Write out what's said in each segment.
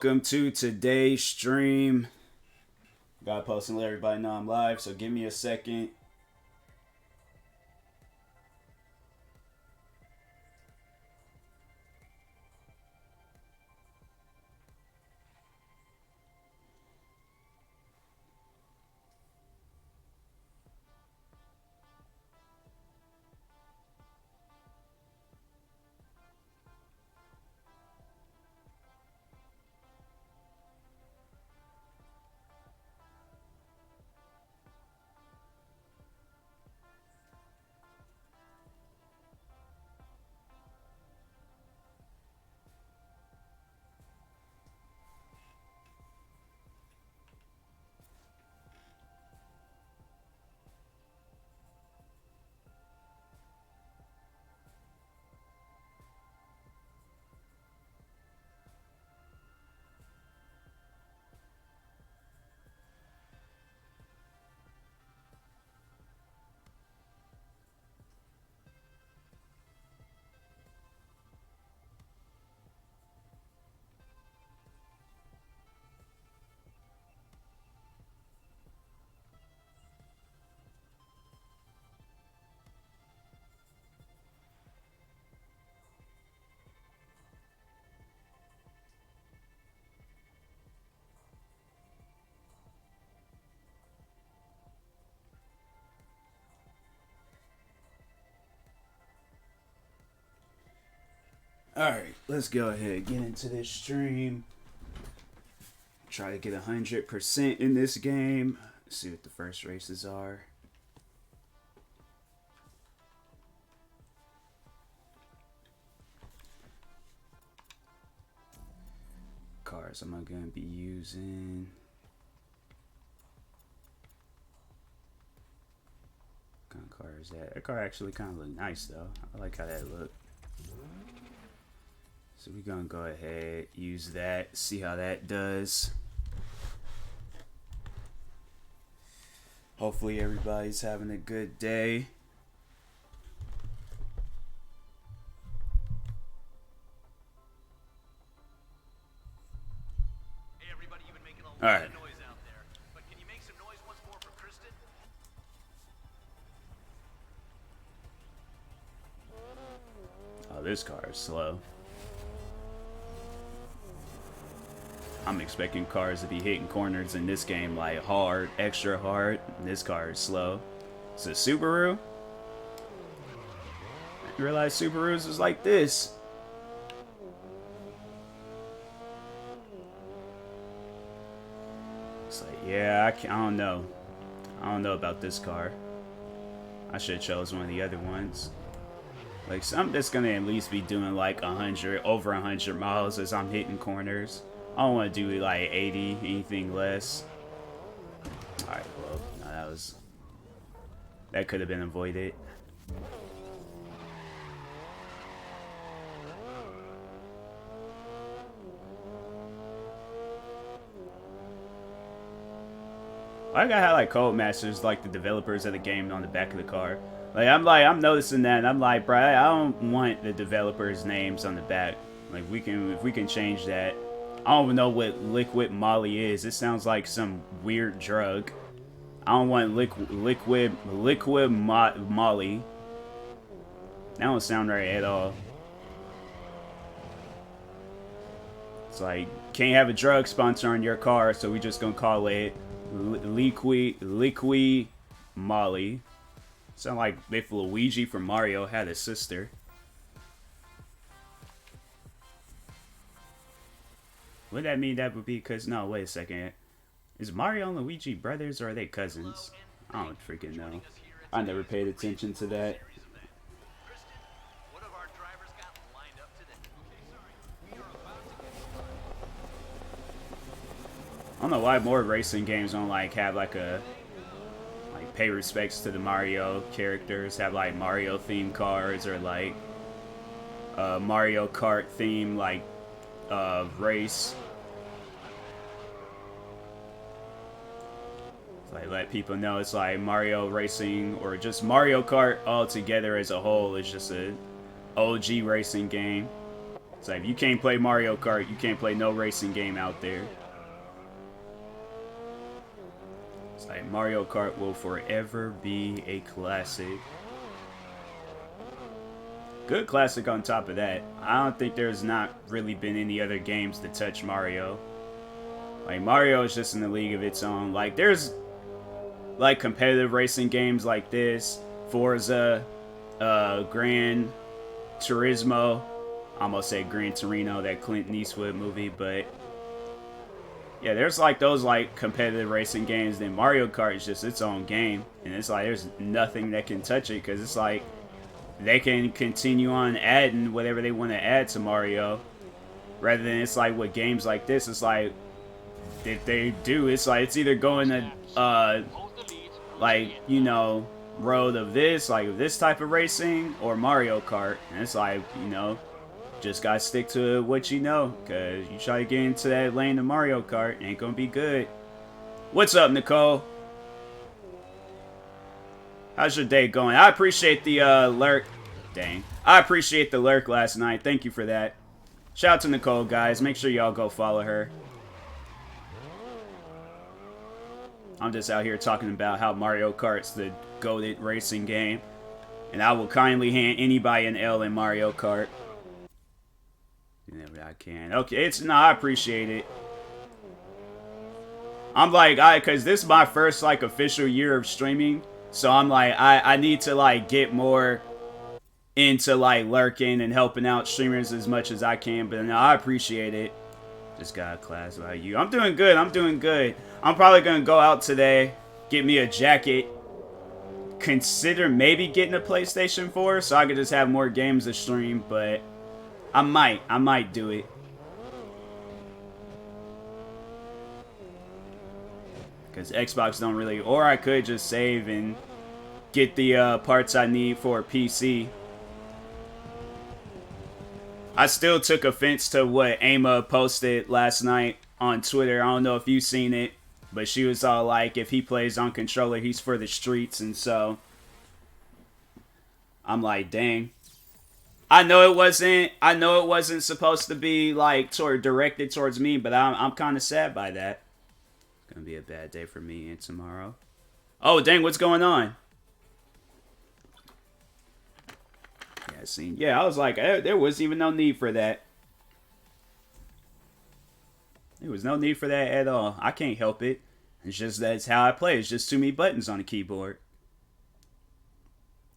Welcome to today's stream. Gotta post and let everybody know I'm live, so give me a second. Alright, let's go ahead and get into this stream. Try to get 100% in this game. Let's see what the first races are. Cars am I gonna be using? What kind of car is that? That car actually kind of look nice though. I like how that look. So we're gonna go ahead, use that, see how that does. Hopefully everybody's having a good day. Hey everybody, you've been making a lot All right. of noise out there. But can you make some noise once more for Kristen? Oh, this car is slow. I'm expecting cars to be hitting corners in this game like hard, extra hard. This car is slow. It's a Subaru? I didn't realize Subarus is like this. It's like, yeah, I don't know. I don't know about this car. I should have chose one of the other ones. Like something that's gonna at least be doing like 100, over 100 miles as I'm hitting corners. I don't want to do like 80, anything less. Alright, well, no, that could have been avoided. I gotta have like Codemasters, like the developers of the game, on the back of the car. I'm noticing that, and I'm like, bro, I don't want the developers' names on the back. Like, if we can change that. I don't even know what liquid Molly is. It sounds like some weird drug. I don't want liquid Molly. That don't sound right at all. It's like, can't have a drug sponsor on your car, so we just gonna call it liquid Molly. Sound like if Luigi from Mario had a sister. Would that mean that would be because... No, wait a second. Is Mario and Luigi brothers or are they cousins? I don't freaking know. I never paid attention to that. I don't know why more racing games don't like have like a... like pay respects to the Mario characters. Have like Mario themed cars or like... Mario Kart theme like... race. Like, let people know it's like Mario Racing or just Mario Kart all together as a whole is just a OG racing game. It's like, if you can't play Mario Kart, you can't play no racing game out there. It's like, Mario Kart will forever be a classic. Good classic on top of that. I don't think there's not really been any other games to touch Mario. Like, Mario is just in a league of its own. Like, there's, like, competitive racing games like this. Forza, Gran Turismo. I almost said Gran Torino, that Clint Eastwood movie, but... yeah, there's, like, those, like, competitive racing games. Then Mario Kart is just its own game. And it's like, there's nothing that can touch it, because it's like... they can continue on adding whatever they want to add to Mario. Rather than it's like with games like this, it's like if they do, it's like it's either going to like, you know, road of this, like this type of racing, or Mario Kart. And it's like, you know, just gotta stick to what you know, cause you try to get into that lane of Mario Kart, ain't gonna be good. What's up, Nicole? How's your day going? I appreciate the lurk. Dang. I appreciate the lurk last night. Thank you for that. Shout out to Nicole, guys. Make sure y'all go follow her. I'm just out here talking about how Mario Kart's the goated racing game. And I will kindly hand anybody an L in Mario Kart. Whenever I can. Okay, I appreciate it. I'm like, cause this is my first like official year of streaming. So I'm like, I need to like get more into like lurking and helping out streamers as much as I can. But no, I appreciate it. Just got a class about you. I'm doing good. I'm doing good. I'm probably going to go out today, get me a jacket, consider maybe getting a PlayStation 4 so I could just have more games to stream. But I might do it. Because Xbox don't really... or I could just save and get the parts I need for a PC. I still took offense to what Ama posted last night on Twitter. I don't know if you've seen it. But she was all like, if he plays on controller, he's for the streets. And so... I'm like, dang. I know it wasn't supposed to be like directed towards me. But I'm kind of sad by that. Gonna be a bad day for me and tomorrow. Oh, dang, what's going on? Yeah, seen. Yeah, I was like, there was even no need for that. There was no need for that at all. I can't help it. It's just that's how I play. It's just too many buttons on the keyboard.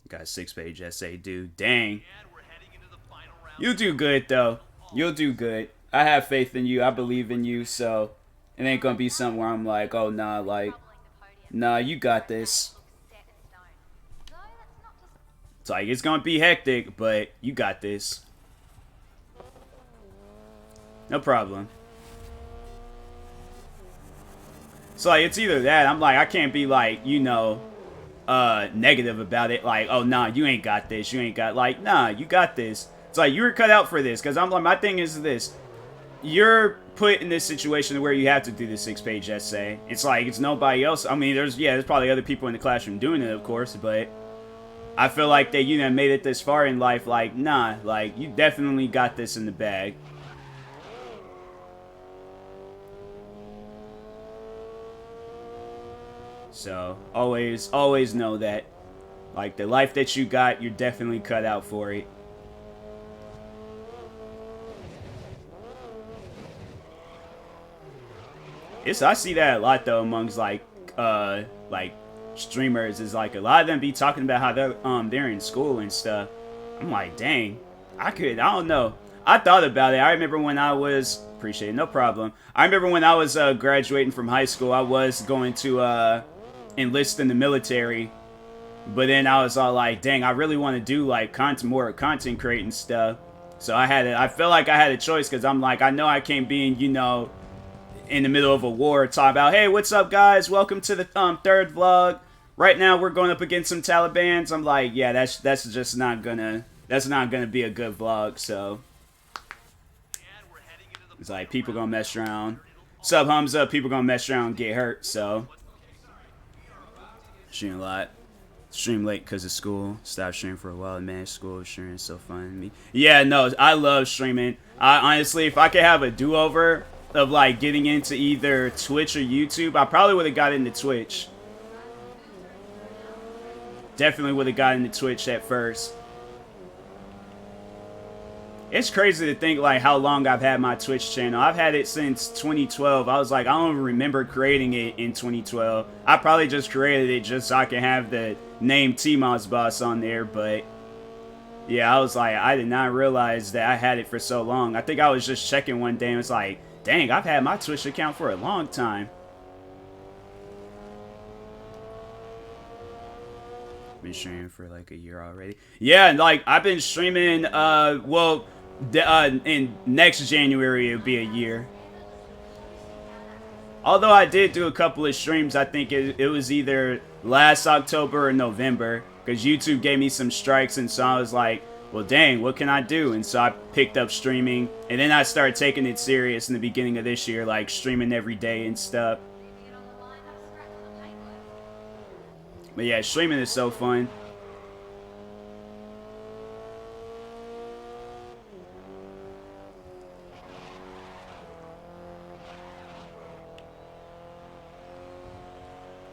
Got a 6-page essay, dude. Dang. You do good, though. You'll do good. I have faith in you. I believe in you, so... it ain't gonna be something where I'm like, oh, nah, like, nah, you got this. It's like, it's gonna be hectic, but you got this. No problem. So, like, it's either that, I'm like, I can't be like, you know, negative about it. Like, oh, nah, you ain't got this. You ain't got, like, nah, you got this. It's like, you were cut out for this. Because I'm like, my thing is this. You're put in this situation where you have to do the 6-page essay. It's like, it's nobody else. I mean, there's probably other people in the classroom doing it, of course, but I feel like that, you know, made it this far in life, like, nah, like, you definitely got this in the bag. So, always know that, like, the life that you got, you're definitely cut out for it. I see that a lot though amongst like streamers. Is like a lot of them be talking about how they're in school and stuff. I'm like, dang, I don't know. I thought about it. I remember when I was appreciate it, no problem. I remember when I was graduating from high school, I was going to enlist in the military, but then I was all like, dang, I really want to do like more content creating stuff. So I felt like I had a choice because I'm like, I know I can't be in, you know, in the middle of a war talking about, hey, what's up, guys? Welcome to the third vlog. Right now, we're going up against some Talibans. I'm like, yeah, that's just not gonna be a good vlog. So it's like people gonna mess around. Sub Humza, people gonna mess around and get hurt. So shooting a lot. Stream late because of school. Stopped streaming for a while. Man, school streaming is so fun to me. Yeah, no, I love streaming. I honestly, if I could have a do-over of like getting into either Twitch or YouTube, I probably would have got into Twitch. Definitely would have got into Twitch at first. It's crazy to think like how long I've had my Twitch channel. I've had it since 2012. I was like, I don't even remember creating it in 2012. I probably just created it just so I can have the name TMossBoss on there. But yeah, I was like, I did not realize that I had it for so long. I think I was just checking one day and it's like, dang, I've had my Twitch account for a long time. Been streaming for like a year already. Yeah, like I've been streaming, in next January it'll be a year. Although I did do a couple of streams, I think it was either last October or November, because YouTube gave me some strikes, and so I was like, well, dang, what can I do? And so I picked up streaming, and then I started taking it serious in the beginning of this year, like streaming every day and stuff. But yeah, streaming is so fun.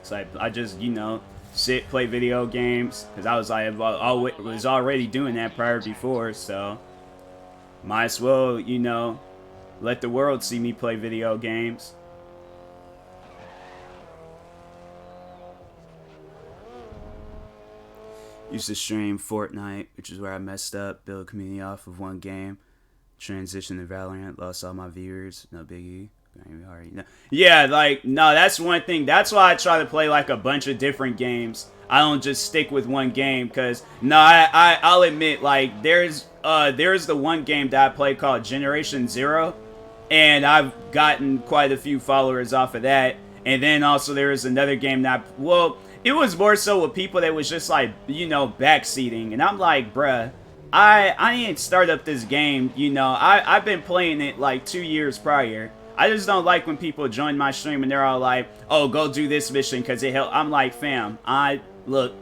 It's like I just, you know, sit, play video games, because I was like, I was already doing that prior before, so might as well, you know, let the world see me play video games. Used to stream Fortnite, which is where I messed up. Build a community off of one game. Transition to Valorant. Lost all my viewers. No biggie. Yeah, like, no, that's one thing. That's why I try to play, like, a bunch of different games. I don't just stick with one game, because, no, I'll admit, like, there's the one game that I play called Generation Zero, and I've gotten quite a few followers off of that. And then also there was another game that, well, it was more so with people that was just like, you know, backseating. And I'm like, bruh, I ain't start up this game, you know. I've been playing it like 2 years prior. I just don't like when people join my stream and they're all like, oh, go do this mission because it helped. I'm like, fam, look,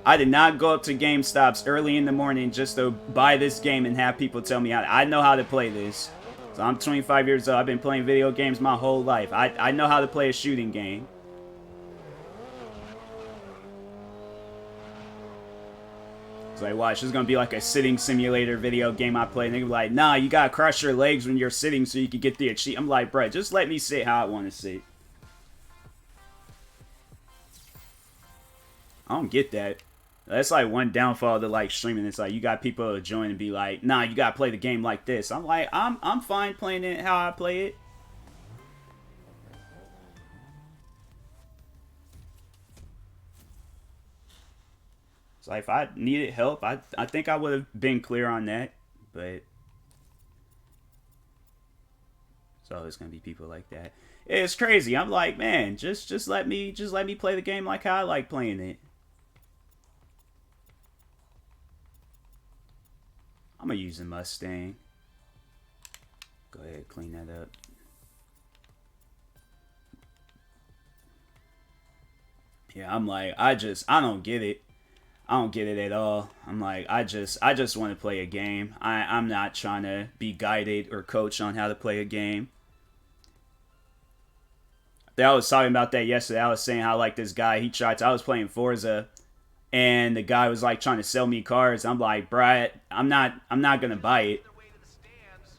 I did not go up to GameStops early in the morning just to buy this game and have people tell me I know how to play this. So I'm 25 years old. I've been playing video games my whole life. I know how to play a shooting game. Like, watch, it's gonna be like a sitting simulator video game I play, and they're like, nah, you gotta cross your legs when you're sitting so you can get the achievement. I'm like, bruh, just let me sit how I want to sit. I don't get that. That's like one downfall to like streaming. It's like you got people to join and be like, nah, you gotta play the game like this. I'm like, I'm fine playing it how I play it. It's like if I needed help, I think I would have been clear on that, but it's always gonna be people like that. It's crazy. I'm like, man, just let me play the game like how I like playing it. I'm gonna use the Mustang. Go ahead, clean that up. Yeah, I'm like, I don't get it. I don't get it at all. I'm like, I just want to play a game. I'm not trying to be guided or coached on how to play a game. I was talking about that yesterday. I was saying how like this guy, I was playing Forza, and the guy was like trying to sell me cars. I'm like, Brad, I'm not gonna buy it.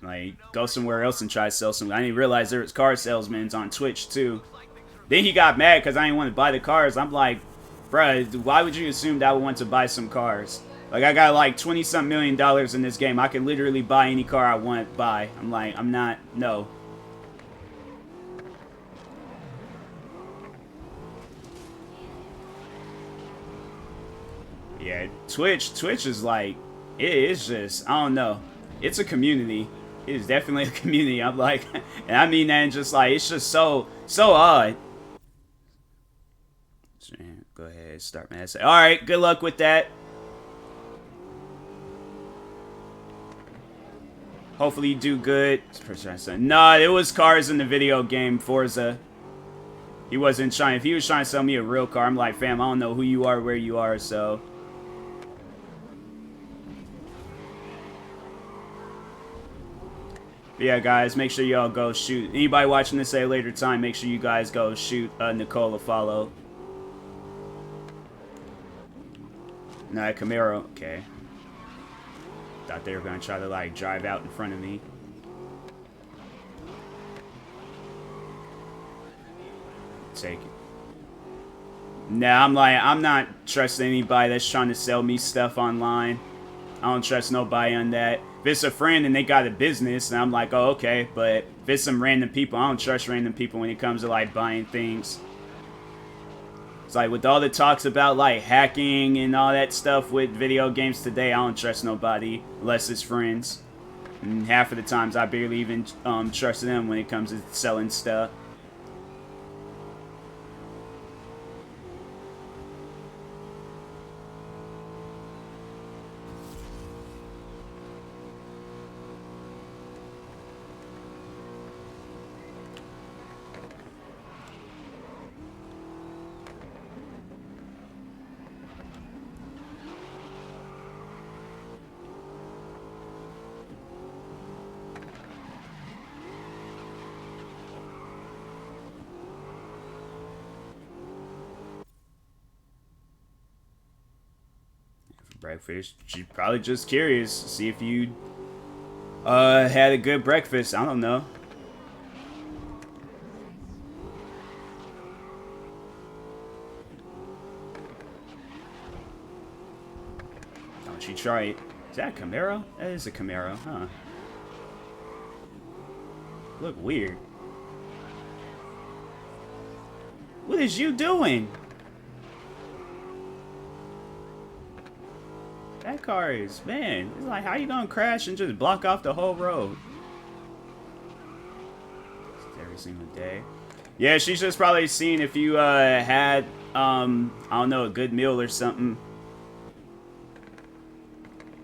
Like, go somewhere else and try to sell some. I didn't realize there was car salesmen on Twitch too. Then he got mad because I didn't want to buy the cars. I'm like, bruh, why would you assume that I would want to buy some cars? Like, I got like 20-some million dollars in this game. I can literally buy any car I want to buy. I'm like, I'm not, no. Yeah, Twitch is like, it is just, I don't know. It's a community. It is definitely a community. I'm like, and I mean that in just like, it's just so odd. Go ahead, start my essay. Alright, good luck with that. Hopefully you do good. No, it was cars in the video game Forza. He wasn't trying. If he was trying to sell me a real car, I'm like, fam, I don't know who you are, where you are, so. But yeah, guys, make sure y'all go shoot. Anybody watching this at a later time, make sure you guys go shoot Nicole a follow. Nah, Camaro. Okay. Thought they were gonna try to like drive out in front of me. Take it. Nah, I'm not trusting anybody that's trying to sell me stuff online. I don't trust nobody on that. If it's a friend and they got a business, then I'm like, oh, okay. But if it's some random people, I don't trust random people when it comes to like buying things. It's like with all the talks about like hacking and all that stuff with video games today, I don't trust nobody unless it's friends. And half of the times I barely even trust them when it comes to selling stuff. Breakfast. She's probably just curious to see if you had a good breakfast. I don't know. Don't you try it. Is that a Camaro? That is a Camaro, huh? Look weird. What is you doing? That car is, man, it's like, how you gonna crash and just block off the whole road? It's every single day. Yeah, she's just probably seeing if you had, I don't know, a good meal or something.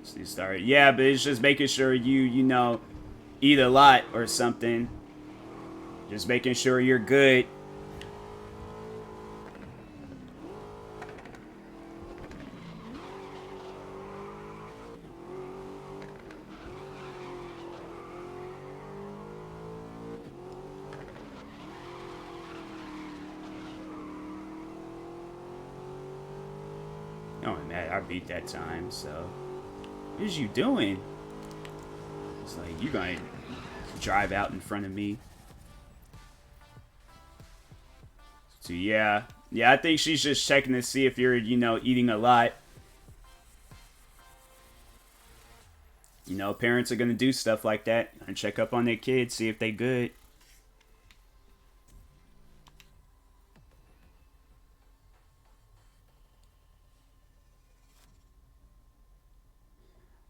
So you start, yeah, but it's just making sure you know, eat a lot or something. Just making sure you're good. Oh, man, I beat that time, so. What is you doing? It's like, you gonna drive out in front of me. So, yeah. Yeah, I think she's just checking to see if you're, you know, eating a lot. You know, parents are gonna do stuff like that and check up on their kids, see if they good.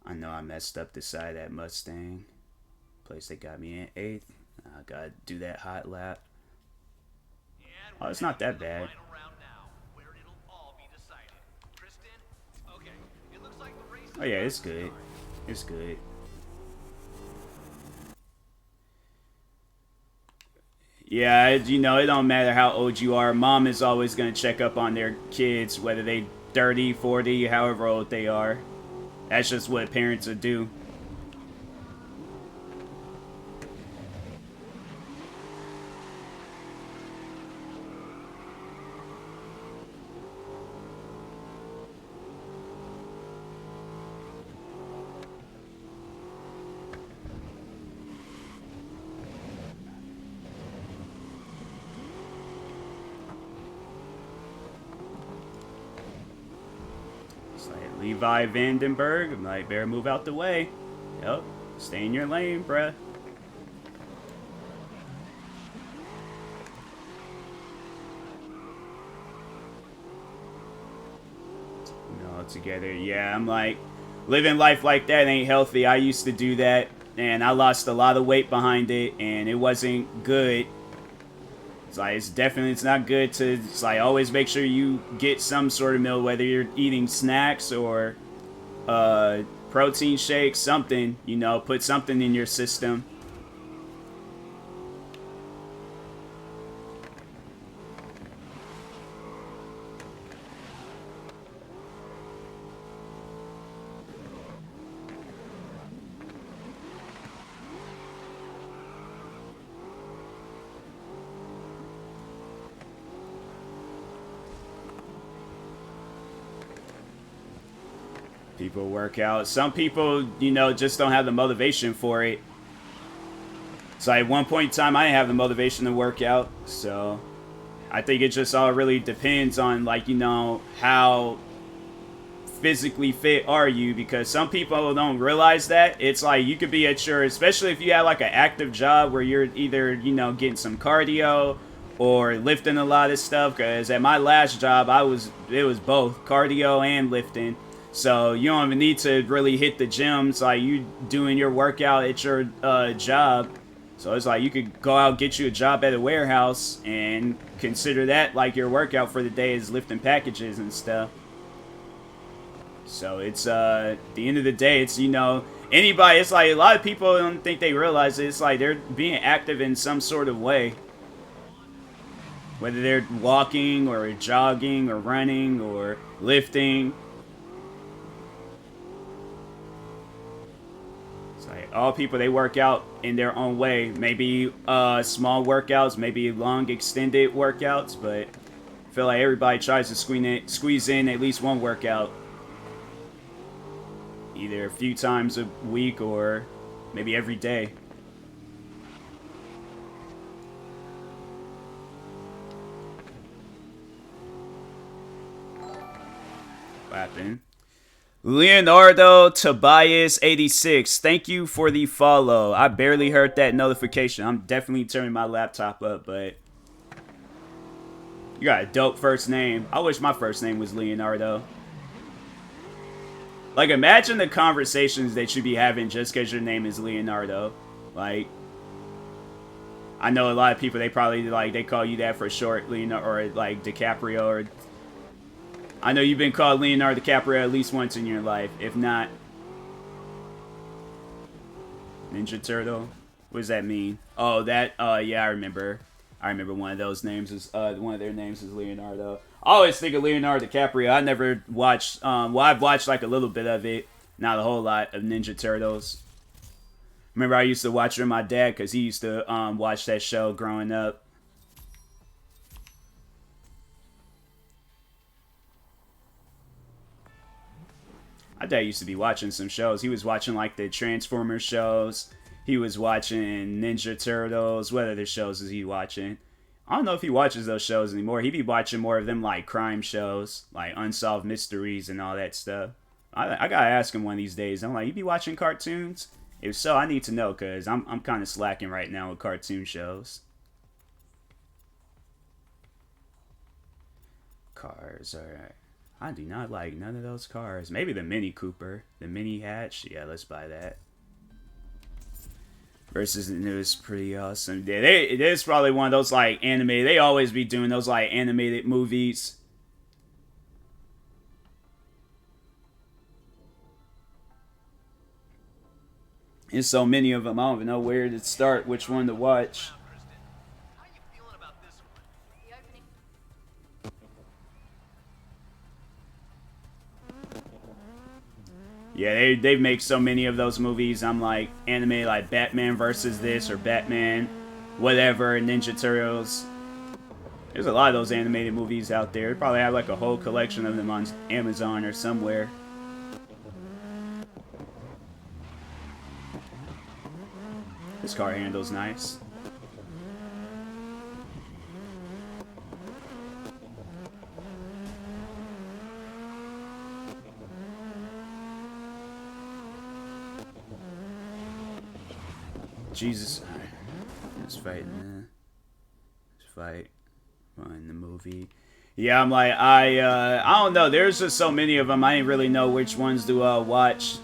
I know I messed up the side of that Mustang. Place they got me in 8th. I gotta do that hot lap. Oh, it's not that bad. Oh yeah, it's good. It's good. Yeah, you know, it don't matter how old you are. Mom is always gonna check up on their kids, whether they 30, 40, however old they are. That's just what parents would do. Levi Vandenberg, I'm like, better move out the way. Yep, stay in your lane, bruh. No, together, yeah, I'm like, living life like that ain't healthy. I used to do that, and I lost a lot of weight behind it, and it wasn't good. It's like, it's not good to, it's like, always make sure you get some sort of meal, whether you're eating snacks or protein shakes, something, you know, put something in your system. People work out. Some people, you know, just don't have the motivation for it. So at one point in time, I didn't have the motivation to work out. So I think it just all really depends on, like, you know, how physically fit are you, because some people don't realize that. It's like you could be at your, especially if you have like an active job where you're either, you know, getting some cardio or lifting a lot of stuff, because at my last job it was both cardio and lifting. So you don't even need to really hit the gym. It's like you doing your workout at your job. So it's like you could go out, get you a job at a warehouse, and consider that like your workout for the day is lifting packages and stuff. So it's at the end of the day, it's, you know, anybody, it's like a lot of people don't think they realize it. It's like they're being active in some sort of way. Whether they're walking or jogging or running or lifting. It's like all people, they work out in their own way. Maybe small workouts, maybe long extended workouts, but I feel like everybody tries to squeeze in at least one workout. Either a few times a week or maybe every day. What happened? Leonardo Tobias 86. Thank you for the follow. I barely heard that notification. I'm definitely turning my laptop up, but you got a dope first name. I wish my first name was Leonardo. Like, imagine the conversations that you'd be having just because your name is Leonardo. Like, I know a lot of people, they probably, like, they call you that for short, Leonardo, or, like, DiCaprio, or... I know you've been called Leonardo DiCaprio at least once in your life, if not... Ninja Turtle? What does that mean? Oh, that, yeah, I remember. I remember one of those names is, one of their names is Leonardo. I always think of Leonardo DiCaprio. I never watched, well, I've watched like a little bit of it, not a whole lot, of Ninja Turtles. Remember, I used to watch it with my dad because he used to watch that show growing up. My dad used to be watching some shows. He was watching like the Transformers shows. He was watching Ninja Turtles. What other shows is he watching? I don't know if he watches those shows anymore. He'd be watching more of them like crime shows, like Unsolved Mysteries and all that stuff. I gotta ask him one of these days. I'm like, you be watching cartoons? If so, I need to know, because I'm kind of slacking right now with cartoon shows. Cars, alright. I do not like none of those cars. Maybe the Mini Cooper. The Mini Hatch. Yeah, let's buy that. Versus the newest, pretty awesome. Yeah, it is probably one of those like animated. They always be doing those like animated movies. There's so many of them. I don't even know where to start, which one to watch. How you feeling about this one? Yeah, they make so many of those movies. I'm like, anime like Batman versus this or Batman, whatever, Ninja Turtles. There's a lot of those animated movies out there. They probably have like a whole collection of them on Amazon or somewhere. This car handle's nice. Jesus. Let's fight, man. Let's fight. In the movie. Yeah, I'm like, I don't know. There's just so many of them. I didn't really know which ones to watch.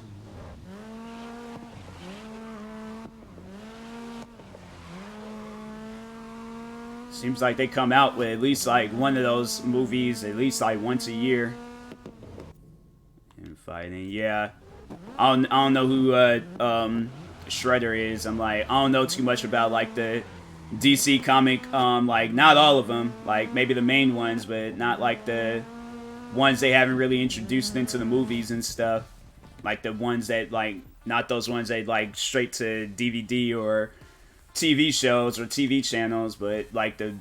Seems like they come out with at least like one of those movies at least like once a year. And fighting, yeah. I don't know who Shredder is. I'm like, I don't know too much about like the DC comic, like not all of them, like maybe the main ones, but not like the ones they haven't really introduced into the movies and stuff. Like the ones that like, not those ones that like straight to DVD or TV shows or TV channels, but like the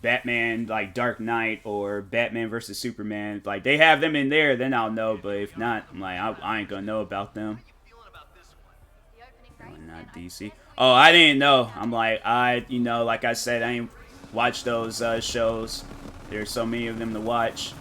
Batman like Dark Knight or Batman versus Superman, like they have them in there, then I'll know. But if not, I'm like I ain't gonna know about them. Feeling about this one? The opening Oh, race, not and I DC. suggest we Oh, get I going. didn't know. I'm like like I said, I ain't watched those shows. There's so many of them to watch.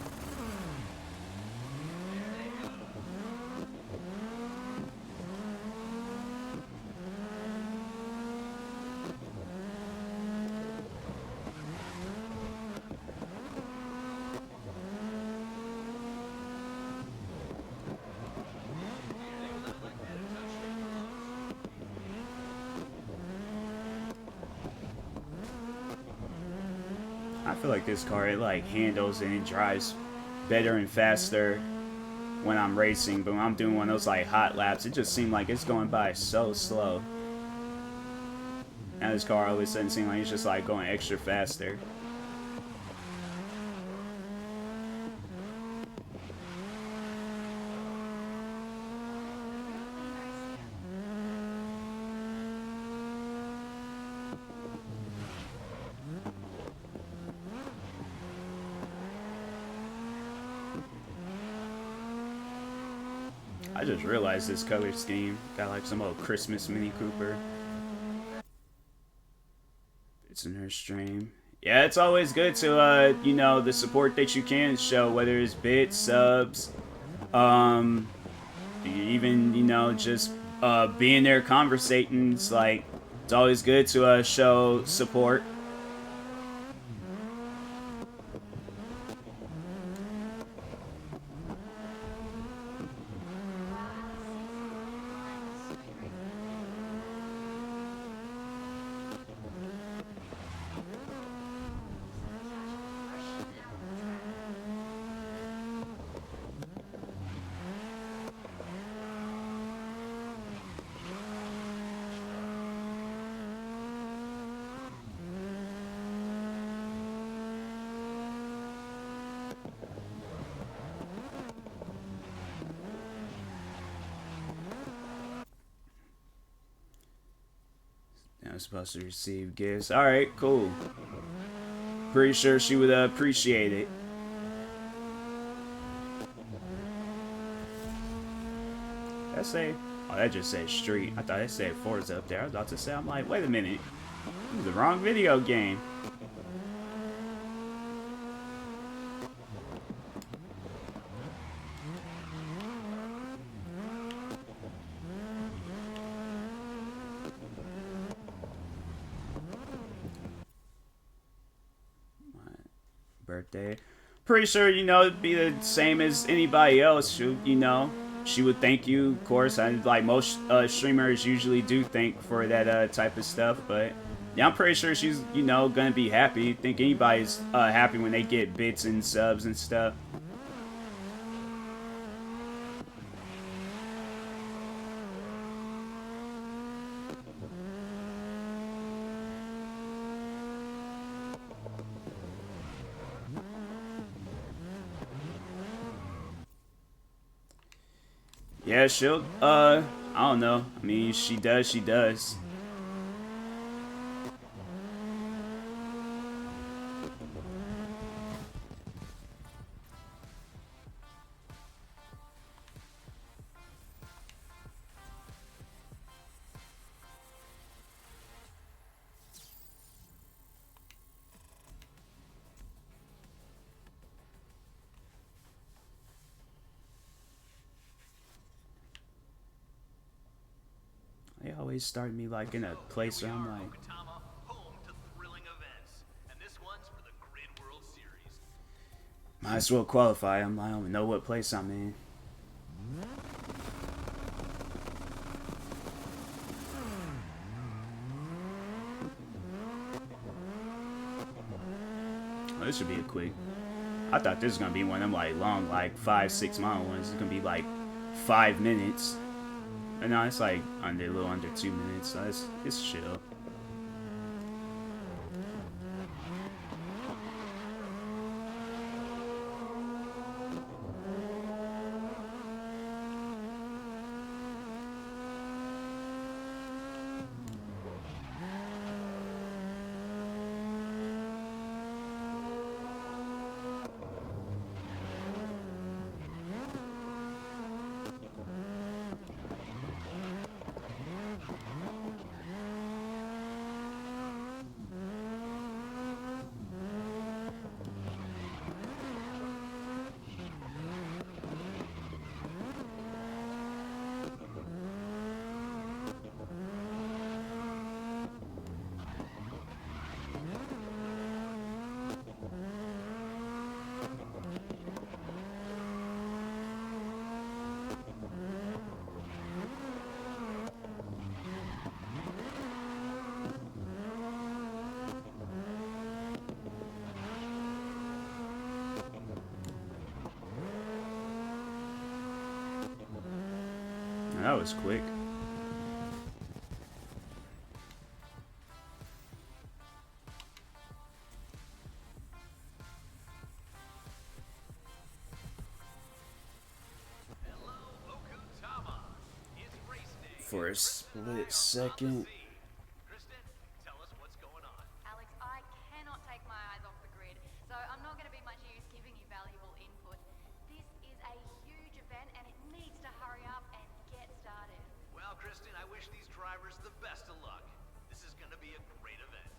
I feel like this car, it like handles and it drives better and faster when I'm racing, but when I'm doing one of those like hot laps, it just seems like it's going by so slow. Now this car all of a sudden seems like it's just like going extra faster. I just realized this color scheme got like some old Christmas Mini Cooper. It's in her stream. Yeah, it's always good to the support that you can show, whether it's bits, subs, um, even just being there conversating. It's like it's always good to show support. Now I'm supposed to receive gifts. All right, cool. Pretty sure she would appreciate it. That say? Oh, that just said street. I thought it said Forza up there. I was about to say, I'm like, wait a minute. This is the wrong video game. Birthday. Pretty sure, it'd be the same as anybody else. She would thank you, of course. Like most streamers usually do thank for that type of stuff. But yeah, I'm pretty sure she's, gonna be happy. I think anybody's happy when they get bits and subs and stuff. Yeah, she'll, I don't know. I mean, she does. They always start me like in a place where I'm like, Home to thrilling events. And this one's for the Grid World Series. might as well qualify. I don't even know what place I'm in. Oh, this should be a quick. I thought this was gonna be one of them like long, like 5-6 mile ones. It's gonna be like 5 minutes. But no, it's like a little under 2 minutes. So it's chill. that was quick. For a split second. Kristen, tell us what's going on. Alex, I cannot take my eyes off the grid, so I'm not going to be much use giving you valuable input. This is a huge event and it needs to hurry up and get started. Well, Kristen, I wish these drivers the best of luck. This is going to be a great event.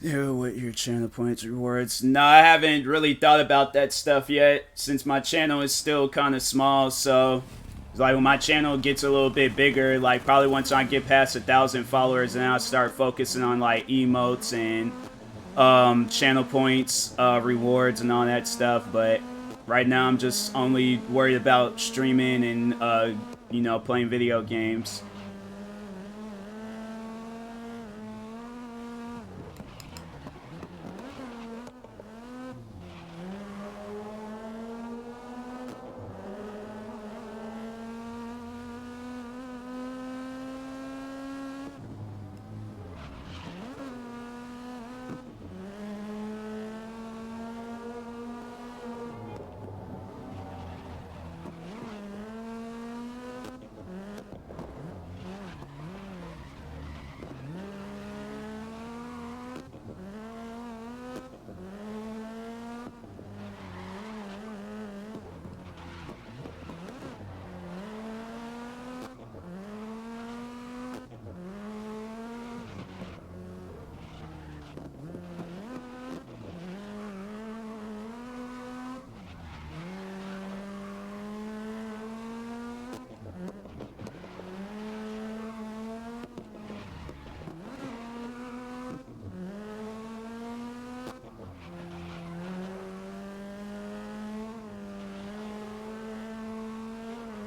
Yeah, what your channel points rewards? No, I haven't really thought about that stuff yet, since my channel is still kind of small. So, it's like when my channel gets a little bit bigger, like probably once I get past 1,000 followers, then I'll start focusing on like emotes and channel points, rewards, and all that stuff. But right now, I'm just only worried about streaming and you know, playing video games.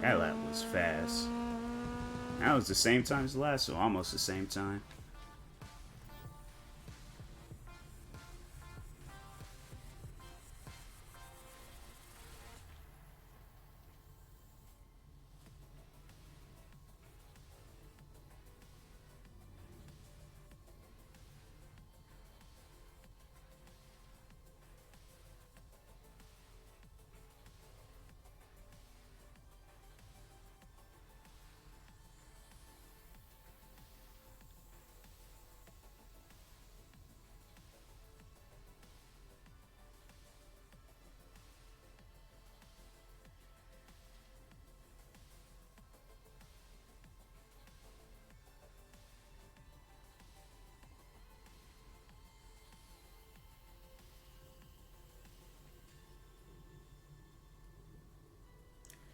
That lap was fast. That was the same time as the last, so almost the same time.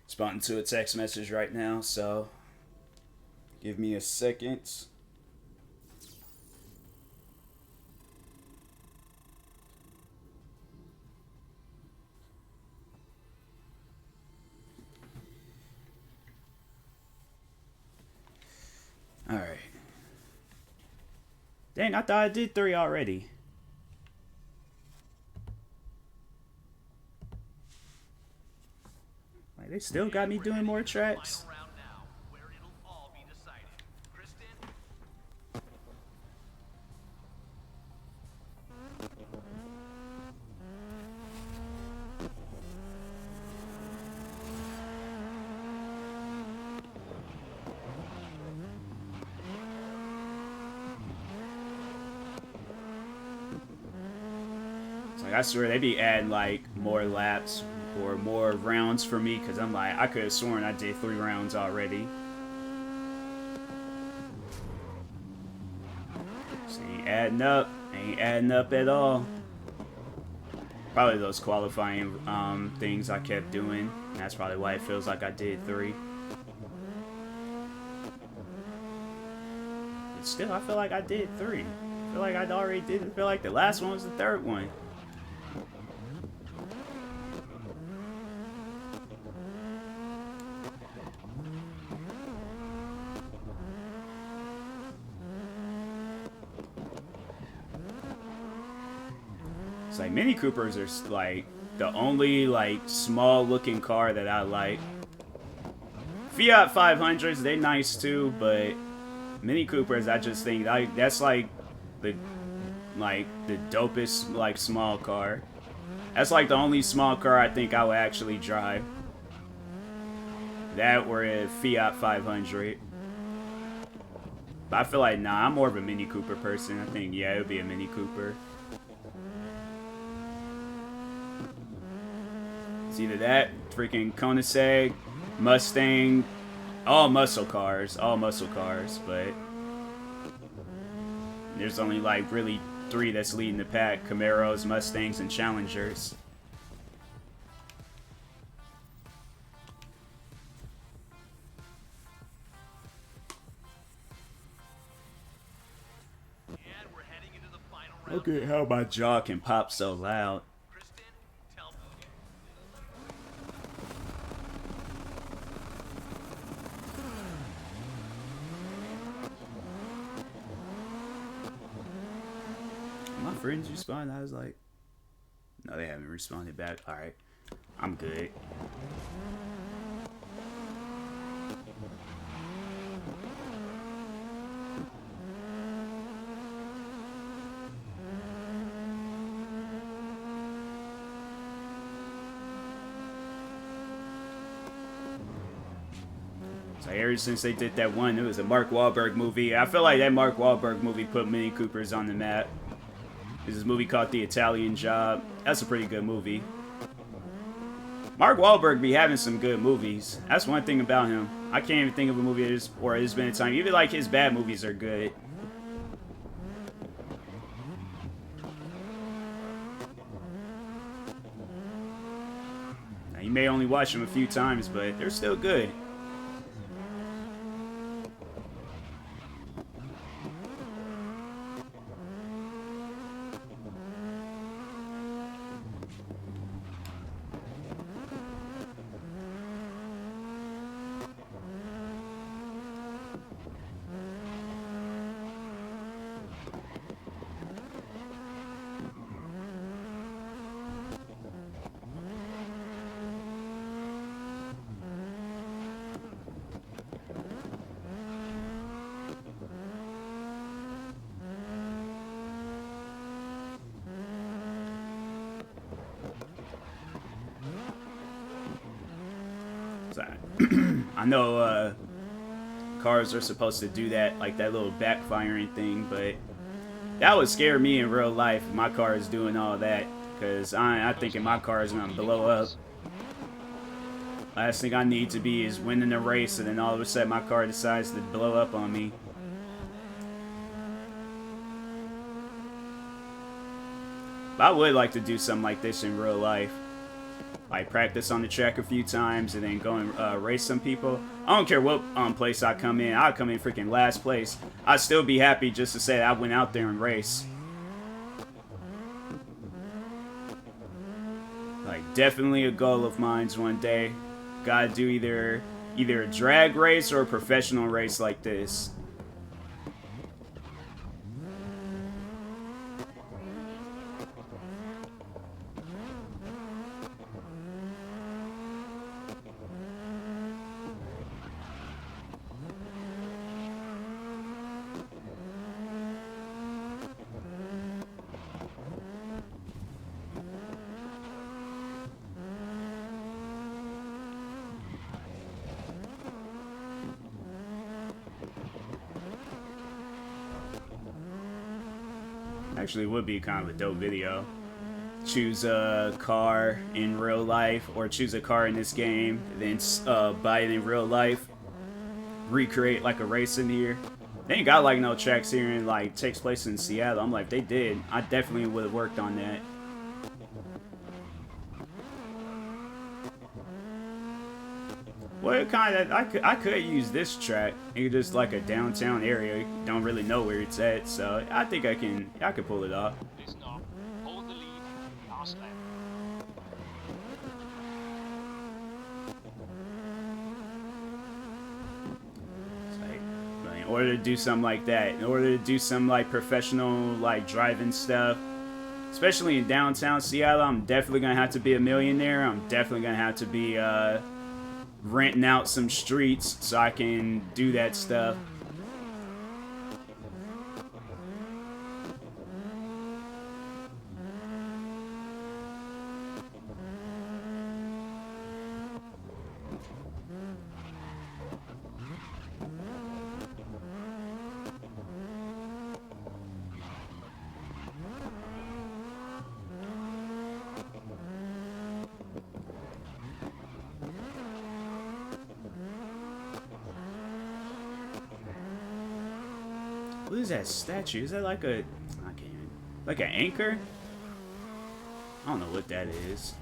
Responding to a text message right now, so give me a second. Alright. Dang, I thought I did 3 already. Like, they still got me doing more tracks. Final round now, where it'll all be decided. Kristen, Like, I swear they be adding like more laps or more rounds for me, because I'm like, I could have sworn I did 3 rounds already. So ain't adding up. Ain't adding up at all. Probably those qualifying things I kept doing. That's probably why it feels like I did 3. But still, I feel like I did 3. I feel like I already did. I feel like the last one was the 3rd one. It's like Mini Coopers are like the only like small looking car that I like. Fiat 500s, they nice too, but Mini Coopers, I just think that's like the dopest like small car. That's like the only small car I think I would actually drive. That or a Fiat 500. But I feel like, nah, I'm more of a Mini Cooper person. I think, yeah, it would be a Mini Cooper. It's either that, freaking Koenigsegg, Mustang, all muscle cars, but there's only like really 3 that's leading the pack: Camaros, Mustangs, and Challengers. And we're heading into the final round. Okay, how my jaw can pop so loud. Kristen, tell me. My friends respond. I was like, no, they haven't responded back. All right, I'm good. So ever since they did that one, it was a Mark Wahlberg movie. I feel like that Mark Wahlberg movie put Mini Coopers on the map. There's this movie called The Italian Job. That's a pretty good movie. Mark Wahlberg be having some good movies. That's one thing about him. I can't even think of a movie or it's been a time. Even like his bad movies are good. Now, you may only watch them a few times, but they're still good. I know cars are supposed to do that, like that little backfiring thing, but that would scare me in real life if my car is doing all that, because I thinking my car is going to blow up. Last thing I need to be is winning the race, and then all of a sudden my car decides to blow up on me. But I would like to do something like this in real life. Like practice on the track a few times and then go and race some people. I don't care what place I come in. I'll come in freaking last place. I'd still be happy just to say that I went out there and raced. Like definitely a goal of mine's one day. Gotta do either a drag race or a professional race like this. Actually, would be kind of a dope video. choose a car in real life, or choose a car in this game, then buy it in real life, recreate like a race in here. They ain't got like no tracks here and like takes place in Seattle. I'm like, if they did, I definitely would have worked on that. Well, kind of, I could use this track. It's just like a downtown area. Don't really know where it's at, so I think I could pull it off. Listen up. Hold the lead. Last lap. Like, in order to do something like that, in order to do some like professional like driving stuff, especially in downtown Seattle, I'm definitely gonna have to be a millionaire. I'm definitely gonna have to be renting out some streets so I can do that stuff. What is that statue? Is that like a... I can't... Like an anchor? I don't know what that is.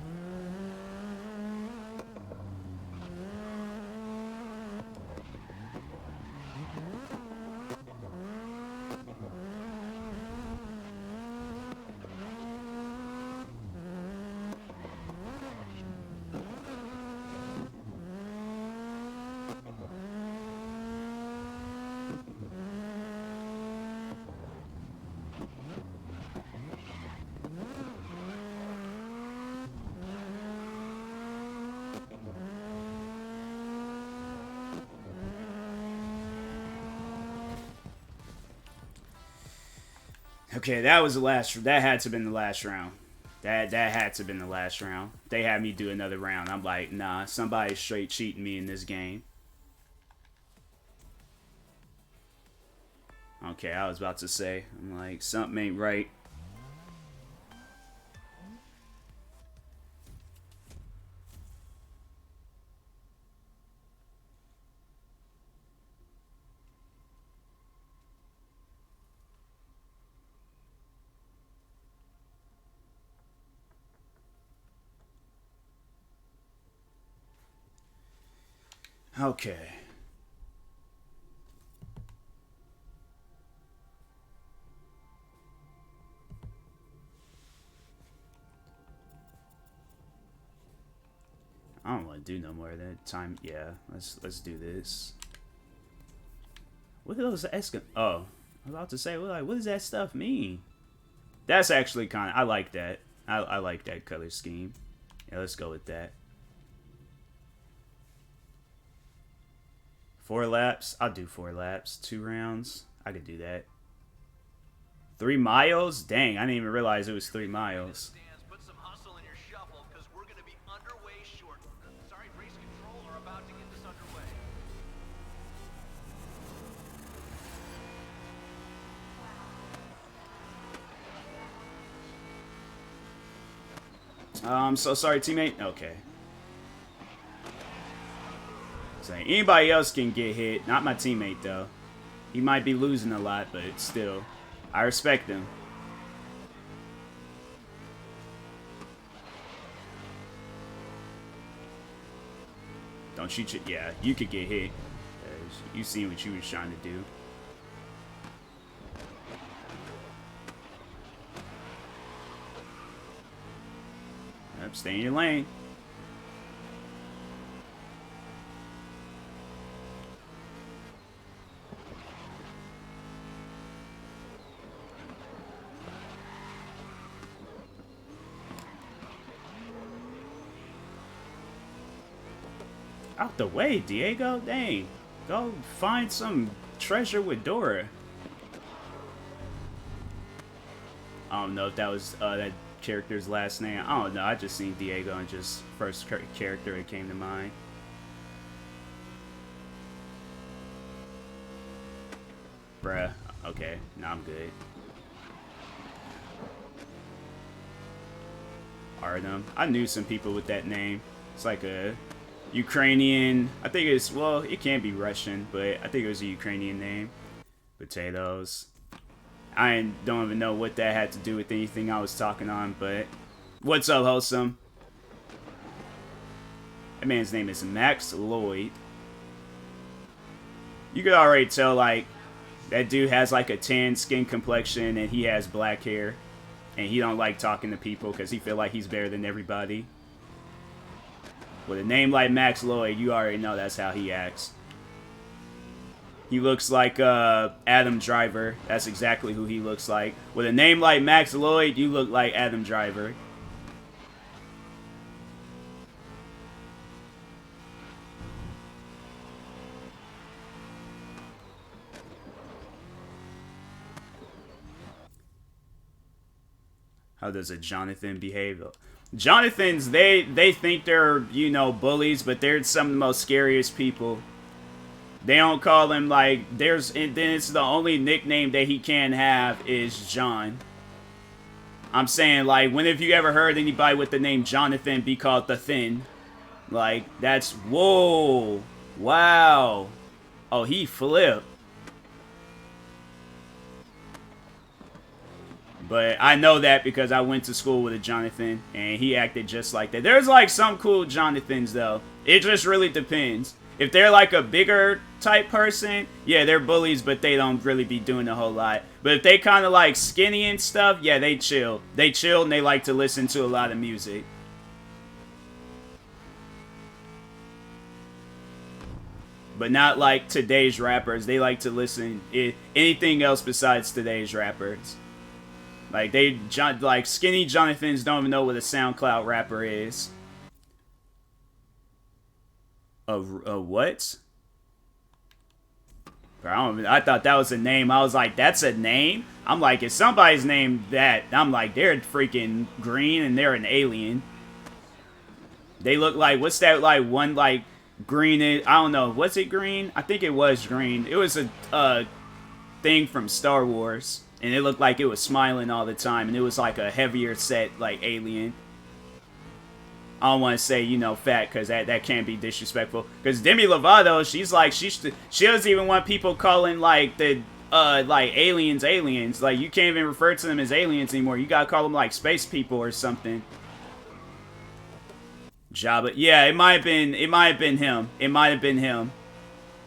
Okay, that was the last. That had to have been the last round. That had to have been the last round. They had me do another round. I'm like, nah, somebody's straight cheating me in this game. Okay, I was about to say, I'm like, something ain't right. Okay. I don't want to do no more of that time. Yeah, let's do this. What are those esca? Oh, I was about to say, what does that stuff mean? That's actually kind of. I like that. I like that color scheme. Yeah, let's go with that. 4 laps. I'll do 4 laps. 2 rounds. I could do that. 3 miles? Dang, I didn't even realize it was 3 miles. Put some hustle in your shuffle, because we're going to be underway shortly. Sorry, race control are about to get this underway. I'm so sorry, teammate. Okay. So anybody else can get hit. Not my teammate, though. He might be losing a lot, but still. I respect him. Don't shoot you. Yeah, you could get hit. You seen what you was trying to do. Yep, stay in your lane. Out the way, Diego. Dang. Go find some treasure with Dora. I don't know if that was that character's last name. I don't know. I just seen Diego and just first character that came to mind. Bruh. Okay. Now I'm good. Artem. I knew some people with that name. It's like a Ukrainian. I think it's, well, it can't be Russian, but I think it was a Ukrainian name. Potatoes. Don't even know what that had to do with anything I was talking on, but what's up, Wholesome? That man's name is Max Lloyd. You could already tell, like, that dude has like a tan skin complexion and he has black hair. And he don't like talking to people because he feel like he's better than everybody. With a name like Max Lloyd, you already know that's how he acts. He looks like Adam Driver. That's exactly who he looks like. With a name like Max Lloyd, you look like Adam Driver. How does a Jonathan behave? Jonathans, they think they're, you know, bullies, but they're some of the most scariest people. They don't call him, like, and then it's the only nickname that he can have is John. I'm saying, like, when have you ever heard anybody with the name Jonathan be called the Thin? Like, that's, whoa, wow. Oh, he flipped. But I know that because I went to school with a Jonathan, and he acted just like that. There's, like, some cool Jonathans, though. It just really depends. If they're, like, a bigger type person, yeah, they're bullies, but they don't really be doing a whole lot. But if they kind of, like, skinny and stuff, yeah, they chill. They chill, and they like to listen to a lot of music. But not like today's rappers. They like to listen to anything else besides today's rappers. Like, like, skinny Jonathans don't even know what a SoundCloud rapper is. A what? I thought that was a name. I was like, that's a name? I'm like, if somebody's named that, I'm like, they're freaking green and they're an alien. They look like, what's that, like, one, like, green, I don't know, was it green? I think it was green. It was a thing from Star Wars. And it looked like it was smiling all the time. And it was like a heavier set, like, alien. I don't want to say, you know, fat, because that can't be disrespectful. Because Demi Lovato, she's like, she doesn't even want people calling, like, the, like, aliens. Like, you can't even refer to them as aliens anymore. You gotta call them, like, space people or something. Jabba. Yeah, it might have been him. It might have been him.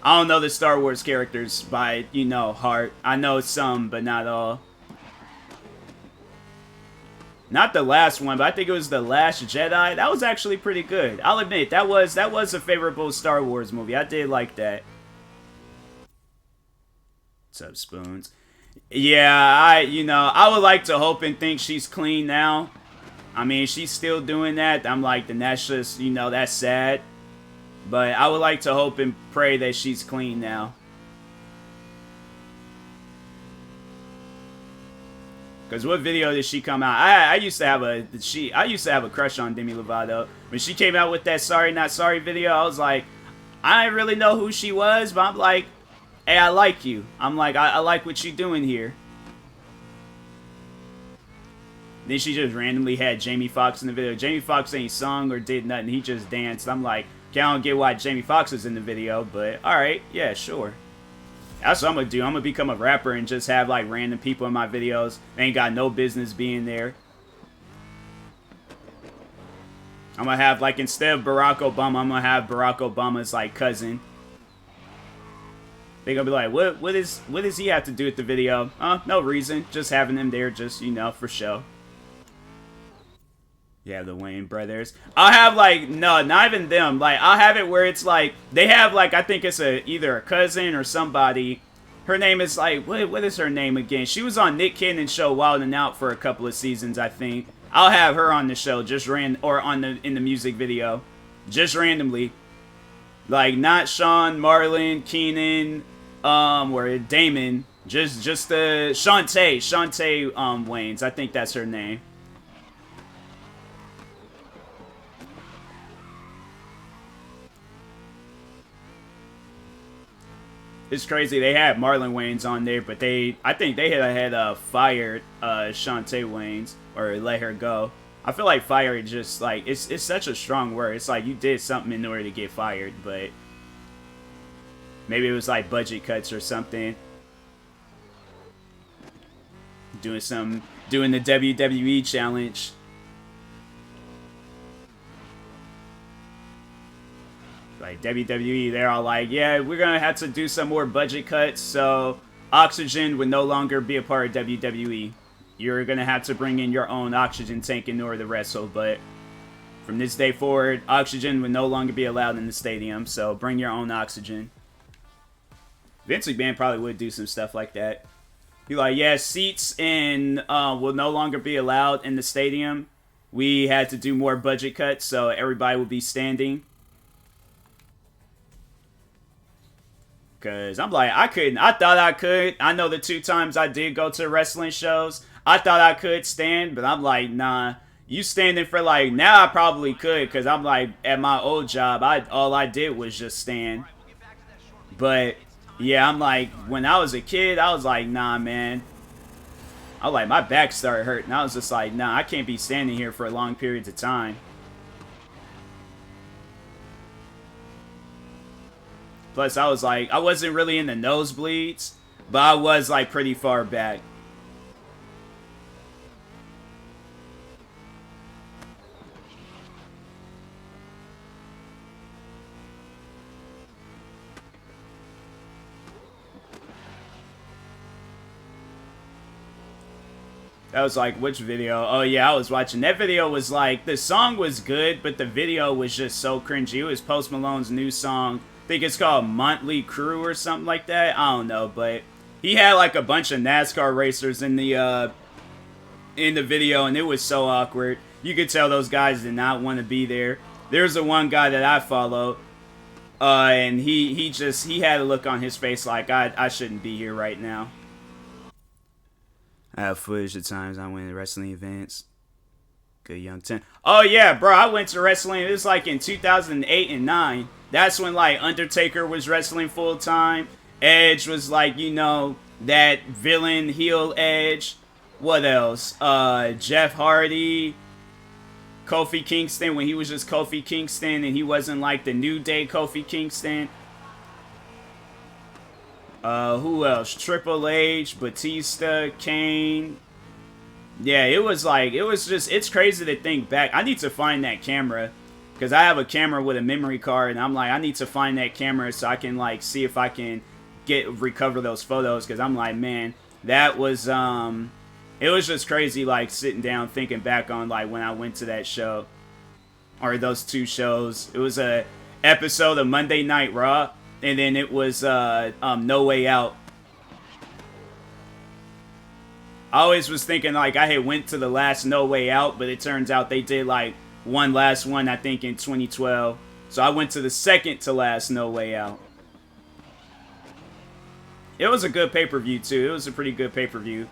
I don't know the Star Wars characters by, you know, heart. I know some, but not all. Not the last one, but I think it was The Last Jedi. That was actually pretty good. I'll admit, that was a favorable Star Wars movie. I did like that. What's up, Spoons? Yeah, I would like to hope and think she's clean now. I mean, she's still doing that. I'm like, then that's just, you know, that's sad. But I would like to hope and pray that she's clean now. Because what video did she come out? I used to have a crush on Demi Lovato. When she came out with that Sorry Not Sorry video, I was like, I didn't really know who she was, but I'm like, hey, I like you. I'm like, I like what you're doing here. Then she just randomly had Jamie Foxx in the video. Jamie Foxx ain't sung or did nothing. He just danced. I'm like, okay, I don't get why Jamie Foxx is in the video, but alright, yeah, sure. That's what I'm gonna do. I'm gonna become a rapper and just have, like, random people in my videos. They ain't got no business being there. I'm gonna have, like, instead of Barack Obama, I'm gonna have Barack Obama's, like, cousin. They gonna be like, what does he have to do with the video? No reason. Just having them there, just, you know, for show. Yeah, the Wayne brothers. I'll have, like, no, not even them. Like, I'll have it where it's, like, they have, like, I think it's either a cousin or somebody. Her name is, like, what is her name again? She was on Nick Cannon's show Wild 'N Out for a couple of seasons, I think. I'll have her on the show, just in the music video. Just randomly. Like, not Sean, Marlon, Keenan, or Damon. Just Shantae Waynes. I think that's her name. It's crazy. They had Marlon Wayans on there, but I think they had fired Shantae Waynes or let her go. I feel like fired just like it's such a strong word. It's like you did something in order to get fired, but maybe it was like budget cuts or something. Doing the WWE challenge. Like WWE, they're all like, yeah, we're gonna have to do some more budget cuts, so Oxygen would no longer be a part of WWE. You're gonna have to bring in your own oxygen tank in order to wrestle, but from this day forward, oxygen would no longer be allowed in the stadium, so bring your own oxygen. Vince McMahon probably would do some stuff like that. Be like, yeah, seats will no longer be allowed in the stadium. We had to do more budget cuts, so everybody will be standing. Because I'm like, I thought I could. I know the 2 times I did go to wrestling shows, I thought I could stand, but I'm like, nah. You standing for like, now I probably could, because I'm like, at my old job, all I did was just stand. But, yeah, I'm like, when I was a kid, I was like, nah, man. I was like, my back started hurting. I was just like, nah, I can't be standing here for long periods of time. Plus, I was like, I wasn't really in the nosebleeds, but I was like pretty far back. That was like, which video? Oh yeah, I was watching. That video was like, the song was good, but the video was just so cringy. It was Post Malone's new song. I think it's called Motley Crue or something like that. I don't know, but he had like a bunch of NASCAR racers in the video, and it was so awkward. You could tell those guys did not want to be there. There's the one guy that I follow, and he had a look on his face like, I shouldn't be here right now. I have footage of times I went to wrestling events. Good young 10. Oh yeah, bro, I went to wrestling. It was like in 2008 and 9. That's when like Undertaker was wrestling full time. Edge was like, you know, that villain heel Edge. What else? Jeff Hardy. Kofi Kingston when he was just Kofi Kingston and he wasn't like the New Day Kofi Kingston. Who else? Triple H, Batista, Kane. Yeah, it was just, it's crazy to think back. I need to find that camera, because I have a camera with a memory card, and I'm like, I need to find that camera so I can, like, see if I can recover those photos, because I'm like, man, that was, it was just crazy, like, sitting down, thinking back on, like, when I went to that show, or those 2 shows. It was a episode of Monday Night Raw, and then it was No Way Out. I always was thinking like I had went to the last No Way Out, but it turns out they did like one last one, I think, in 2012. So I went to the second to last No Way Out. It was a good pay-per-view too. It was a pretty good pay-per-view.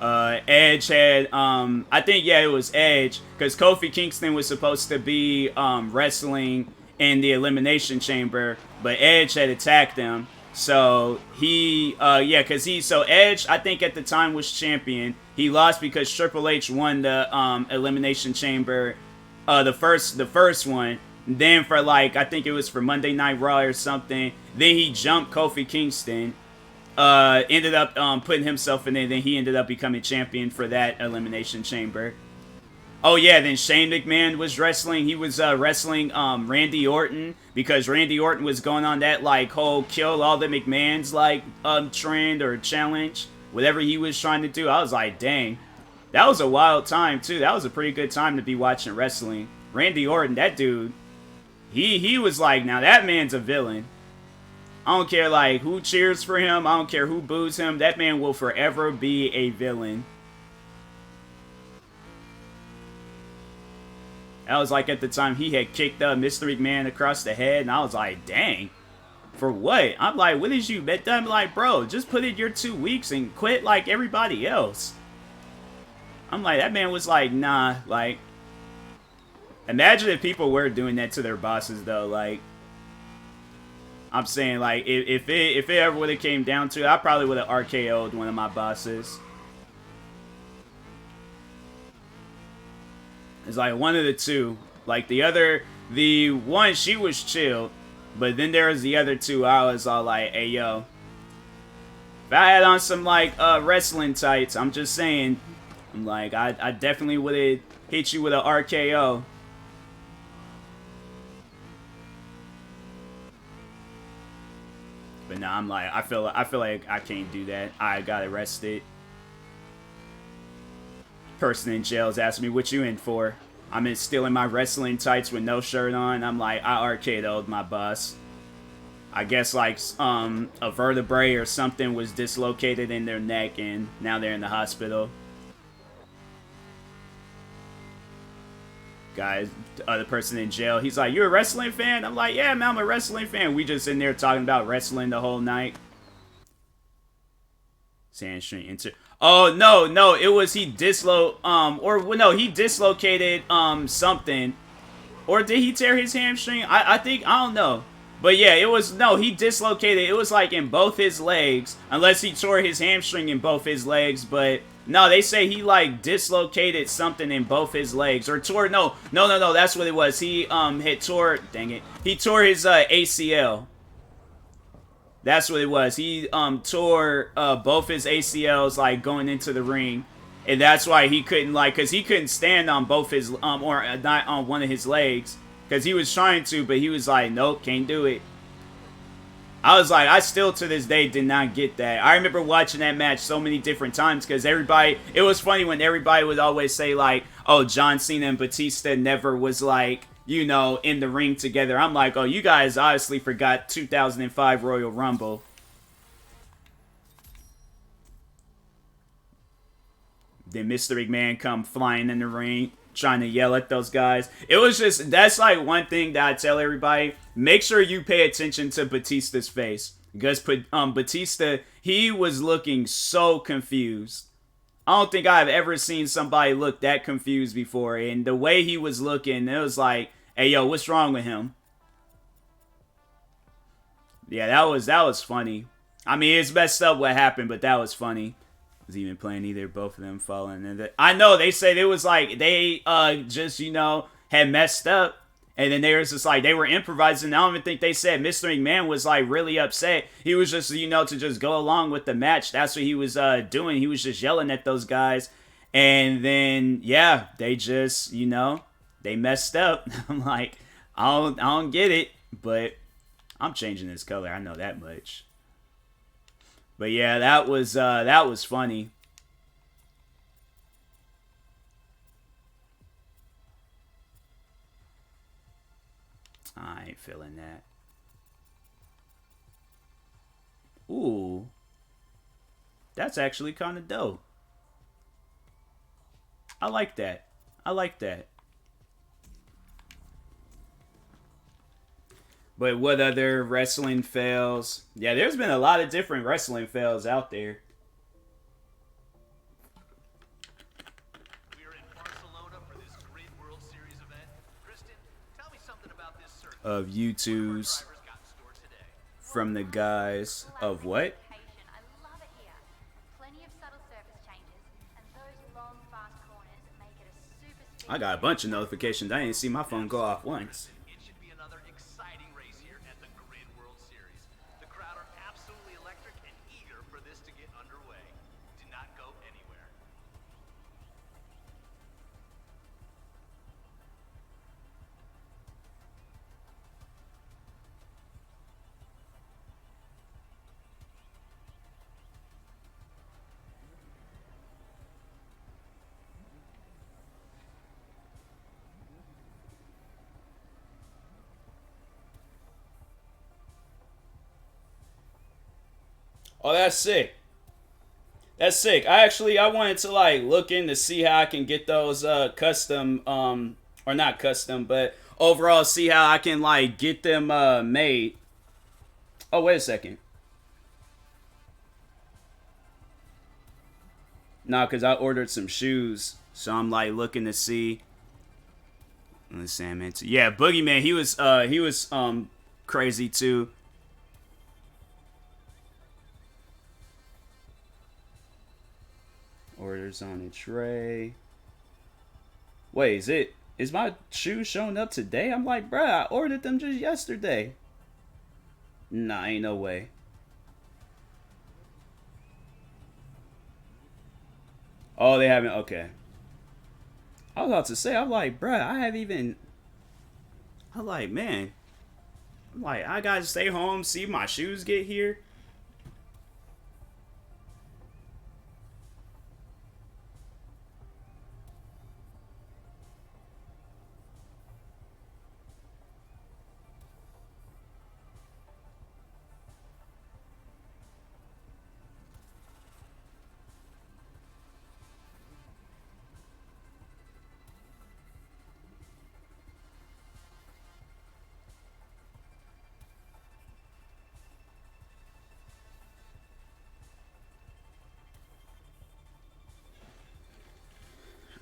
Edge had, I think, yeah, it was Edge, because Kofi Kingston was supposed to be wrestling in the Elimination Chamber, but Edge had attacked him. So he, so Edge, I think at the time was champion. He lost because Triple H won the Elimination Chamber, the first one. Then for like, I think it was for Monday Night Raw or something. Then he jumped Kofi Kingston. Ended up putting himself in there. Then he ended up becoming champion for that Elimination Chamber. Oh yeah, then Shane McMahon was wrestling. He was wrestling Randy Orton, because Randy Orton was going on that like whole kill all the McMahons like trend or challenge, whatever he was trying to do. I was like, dang, that was a wild time too. That was a pretty good time to be watching wrestling. Randy Orton, that dude, he was like, now that man's a villain. I don't care like who cheers for him. I don't care who boos him. That man will forever be a villain. That was like at the time he had kicked Mr. McMahon across the head, and I was like, dang. For what? I'm like, what is you bet? I'm like, bro, just put in your 2 weeks and quit like everybody else. I'm like, that man was like, nah, like, imagine if people were doing that to their bosses though, like, I'm saying like, if it ever would have came down to it, I probably would have RKO'd one of my bosses. It's like one of the two. Like the one, she was chill, but then there was the other two. I was all like, hey yo, if I had on some like wrestling tights, I'm just saying, I'm like, I definitely would have hit you with an RKO. But nah, I'm like, I feel like I can't do that. I got arrested. Person in jail's asking me, what you in for? I'm in still in my wrestling tights with no shirt on. I'm like, I RKO'd my boss. I guess like a vertebrae or something was dislocated in their neck, and now they're in the hospital. Guys, the other person in jail, he's like, you a wrestling fan? I'm like, yeah, man, I'm a wrestling fan. We just in there talking about wrestling the whole night. Hamstring inter. Oh no, it was he he dislocated something, or did he tear his hamstring? I think, I don't know, but yeah, it was, no, he dislocated. It was like in both his legs, unless he tore his hamstring in both his legs. But no, they say he like dislocated something in both his legs, or tore. No, that's what it was. He had tore. Dang it, he tore his ACL. That's what it was. He tore both his ACLs like going into the ring, and that's why he couldn't, like, cause he couldn't stand on both his or not on one of his legs, cause he was trying to, but he was like, nope, can't do it. I was like, I still to this day did not get that. I remember watching that match so many different times, because everybody, it was funny when everybody would always say like, oh, John Cena and Batista never was like, you know, in the ring together. I'm like, oh, you guys obviously forgot 2005 Royal Rumble. Then Mr. McMahon come flying in the ring, trying to yell at those guys. It was just, that's like one thing that I tell everybody. Make sure you pay attention to Batista's face. Because Batista, he was looking so confused. I don't think I've ever seen somebody look that confused before. And the way he was looking, it was like, hey, yo, what's wrong with him? Yeah, that was funny. I mean, it's messed up what happened, but that was funny. Was even playing either, both of them falling. And I know they said it was like they just, you know, had messed up. And then they was just like, they were improvising. I don't even think they said Mr. McMahon was like really upset. He was just, you know, to just go along with the match. That's what he was doing. He was just yelling at those guys. And then, yeah, they just, you know, they messed up. I'm like, I don't get it, but I'm changing this color. I know that much. But yeah, that was funny. I ain't feeling that. Ooh. That's actually kind of dope. I like that. I like that. But what other wrestling fails? Yeah, there's been a lot of different wrestling fails out there. We are in Barcelona for this Grid World Series event. Kristen, tell me something about this circuit. Of U2s from the guys of what? I love it here. Plenty of subtle surface changes, and those long, fast corners make it a super speed. I got a bunch of notifications. I didn't see my phone go off once. It should be another exciting race here at the Grid World Series. The crowd are absolutely electric and eager for this to get underway. Do not go anywhere. Oh, that's sick. That's sick. I wanted to like look in to see how I can get those custom or not custom, but overall see how I can like get them made. Oh, wait a second. Nah, cause I ordered some shoes, so I'm like looking to see. Let's see, man. Yeah, Boogeyman, he was crazy too. Orders on a tray. Wait, is it? Is my shoes showing up today? I'm like, bruh, I ordered them just yesterday. Nah, ain't no way. Oh, they haven't. Okay. I was about to say, I'm like, bruh, I haven't even. I'm like, man. I'm like, I gotta stay home, see if my shoes get here.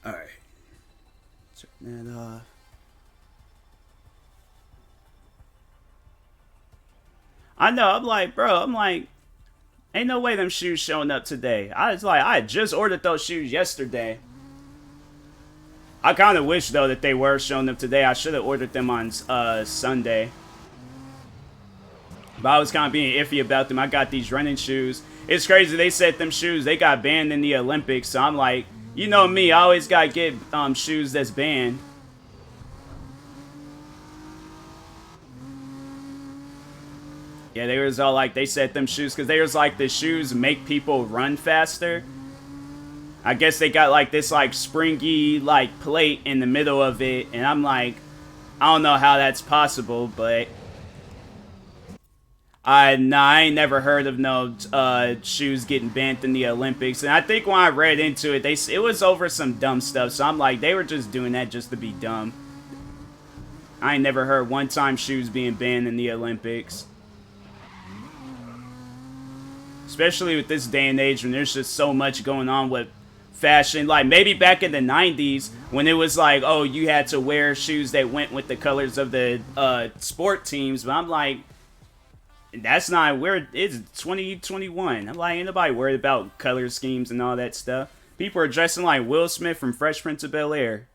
All right. Turn that off. I know. I'm like, bro. I'm like, ain't no way them shoes showing up today. I was like, I just ordered those shoes yesterday. I kind of wish though that they were showing up today. I should have ordered them on Sunday. But I was kind of being iffy about them. I got these running shoes. It's crazy. They said them shoes, they got banned in the Olympics. So I'm like, you know me, I always got to get shoes that's banned. Yeah, they was all like, they said them shoes, because they was like, the shoes make people run faster. I guess they got like this like springy like plate in the middle of it. And I'm like, I don't know how that's possible, but I ain't never heard of no shoes getting banned in the Olympics. And I think when I read into it, it was over some dumb stuff. So I'm like, they were just doing that just to be dumb. I ain't never heard one time shoes being banned in the Olympics. Especially with this day and age when there's just so much going on with fashion. Like maybe back in the 90s when it was like, oh, you had to wear shoes that went with the colors of the sport teams. But I'm like, that's not where it's 2021. I'm like, ain't nobody worried about color schemes and all that stuff. People are dressing like Will Smith from Fresh Prince of Bel-Air.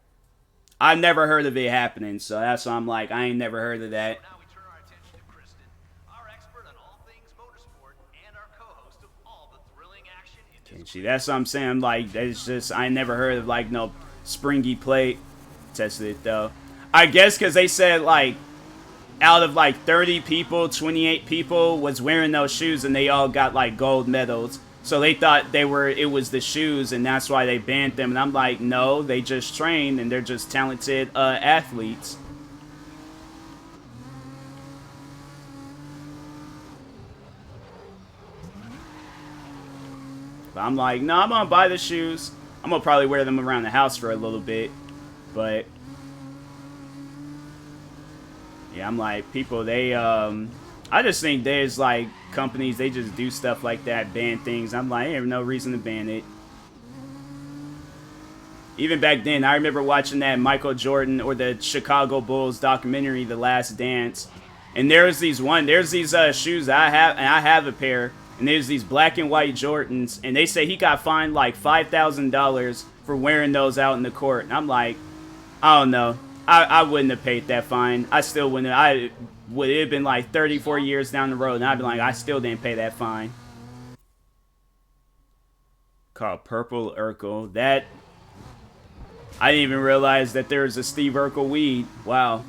I've never heard of it happening, so that's why I'm like, I ain't never heard of that. Now we turn our attention to Kristen, our expert on all things motorsport and our co-host of all the thrilling action in this. See, that's what I'm saying. I'm like, it's just, I ain't never heard of like no springy plate. Tested it though. I guess because they said like, out of like 30 people, 28 people was wearing those shoes and they all got like gold medals. So they thought it was the shoes and that's why they banned them. And I'm like, no, they just train and they're just talented athletes. But I'm like, no, I'm gonna buy the shoes. I'm gonna probably wear them around the house for a little bit. But yeah, I'm like, people, they, I just think there's, like, companies, they just do stuff like that, ban things. I'm like, there's no reason to ban it. Even back then, I remember watching that Michael Jordan or the Chicago Bulls documentary, The Last Dance. And there's these shoes that I have, and I have a pair. And there's these black and white Jordans, and they say he got fined, like, $5,000 for wearing those out in the court. And I'm like, I don't know. I wouldn't have paid that fine. I still wouldn't have. It would have been like 34 years down the road, and I'd be like, I still didn't pay that fine. Called Purple Urkel. That, I didn't even realize that there was a Steve Urkel weed. Wow.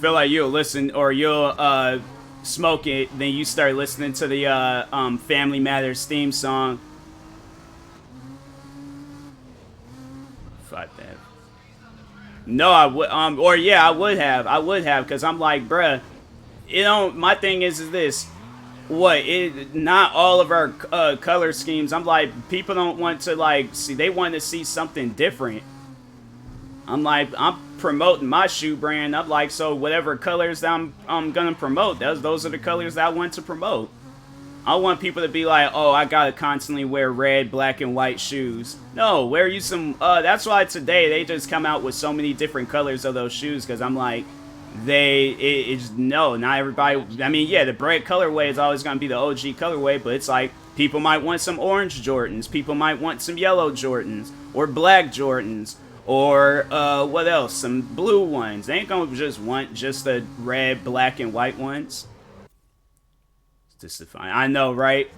Feel like you'll listen, or you'll smoke it, then you start listening to the Family Matters theme song. Fuck that. No, I would, or yeah, I would have, because I'm like, bruh, you know, my thing is this, not all of our color schemes, I'm like, people don't want to, like, see, they want to see something different. I'm like, I'm promoting my shoe brand, I'm like, so whatever colors that I'm gonna promote, those are the colors that I want to promote. I want people to be like, oh, I gotta constantly wear red, black, and white shoes. No, wear you some, that's why today they just come out with so many different colors of those shoes, because I'm like, not everybody, I mean, yeah, the bright colorway is always gonna be the OG colorway, but it's like, People might want some orange Jordans. People might want some yellow Jordans or black Jordans or what else? Some blue ones. They ain't gonna just want just the red, black, and white ones. It's just fine. I know, right?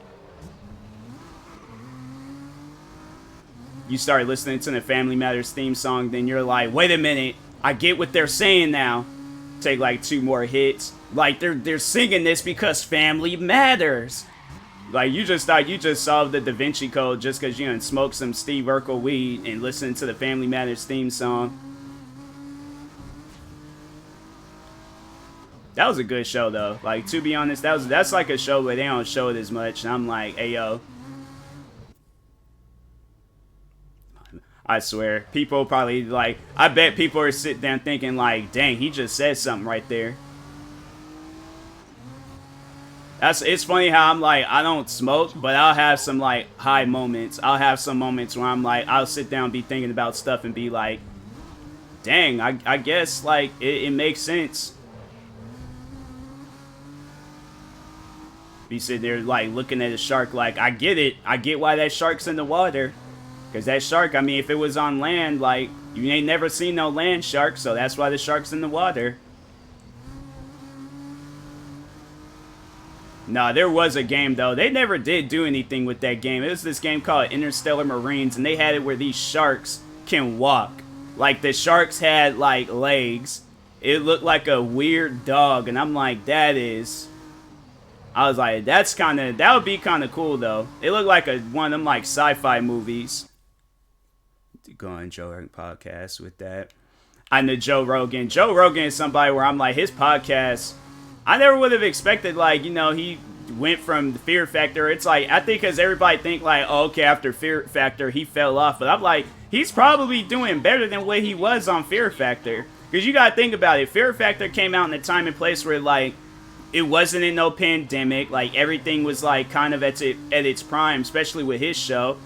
You start listening to the Family Matters theme song, then you're like, wait a minute, I get what they're saying now. Take like 2 more hits. Like they're singing this because family matters. Like you just thought you just solved the Da Vinci Code just because you done smoked some Steve Urkel weed and listened to the Family Matters theme song. That was a good show though. Like to be honest, that's like a show where they don't show it as much. And I'm like, hey yo. I swear, people probably like. I bet people are sitting down thinking like, "Dang, he just said something right there." It's funny how I'm like, I don't smoke, but I'll have some like high moments. I'll have some moments where I'm like, I'll sit down, and be thinking about stuff, and be like, "Dang, I guess like it makes sense." Be sitting there like looking at a shark, like I get it. I get why that shark's in the water. Because that shark, I mean, if it was on land, like, you ain't never seen no land shark, so that's why the shark's in the water. Nah, there was a game, though. They never did do anything with that game. It was this game called Interstellar Marines, and they had it where these sharks can walk. Like, the sharks had, like, legs. It looked like a weird dog, and I'm like, I was like, that would be kind of cool, though. It looked like one of them, like, sci-fi movies. Go on Joe Rogan podcast with that. I know Joe Rogan. Joe Rogan is somebody where I'm like, his podcast, I never would have expected, like, you know, he went from the Fear Factor. It's like, I think because everybody think like, oh, okay, after Fear Factor, he fell off. But I'm like, he's probably doing better than what he was on Fear Factor. Because you got to think about it. Fear Factor came out in a time and place where, like, it wasn't in no pandemic. Like, everything was, like, kind of at its prime, especially with his show.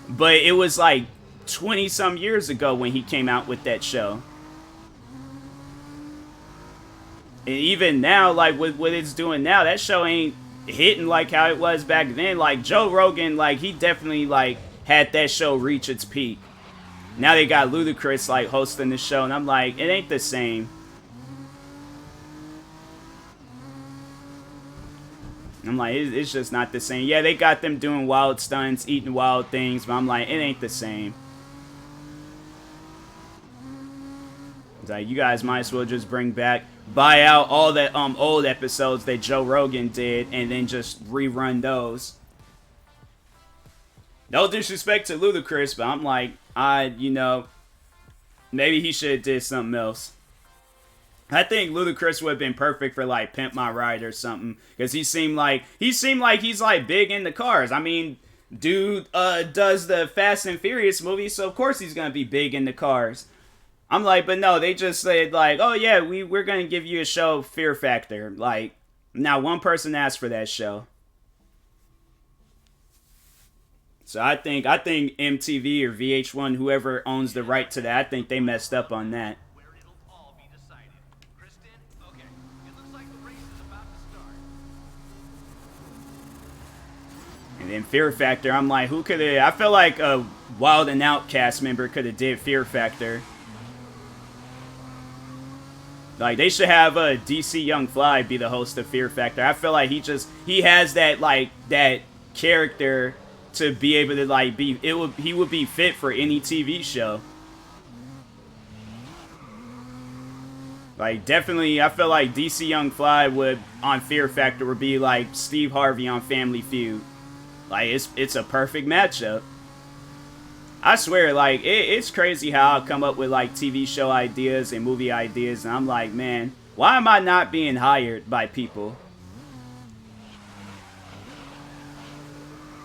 But it was, like, 20-some years ago when he came out with that show. And even now, like, with what it's doing now, that show ain't hitting like how it was back then. Like, Joe Rogan, like, he definitely, like, had that show reach its peak. Now they got Ludacris, like, hosting the show, and I'm like, it ain't the same. I'm like, it's just not the same. Yeah, they got them doing wild stunts, eating wild things, but I'm like, it ain't the same. It's like, you guys might as well just buy out all that old episodes that Joe Rogan did, and then just rerun those. No disrespect to Ludacris, but I'm like, you know, maybe he should have did something else. I think Ludacris would have been perfect for like Pimp My Ride or something, because he seemed like he's like big into cars. I mean, dude does the Fast and Furious movie, so of course he's gonna be big into cars. I'm like, but no, they just said like, oh yeah, we're gonna give you a show, Fear Factor. Like, not one person asked for that show. So I think MTV or VH1, whoever owns the right to that, I think they messed up on that. Where it'll all be decided. Kristen, okay, it looks like the race is about to start. And then Fear Factor, I'm like, who could have? I feel like a Wild and Out cast member could have did Fear Factor. Like, they should have DC Young Fly be the host of Fear Factor. I feel like he has that, like, that character to be able to, like, he would be fit for any TV show. Like, definitely, I feel like DC Young Fly on Fear Factor, would be like Steve Harvey on Family Feud. Like, it's a perfect matchup. I swear, like, it's crazy how I come up with, like, TV show ideas and movie ideas, and I'm like, man, why am I not being hired by people?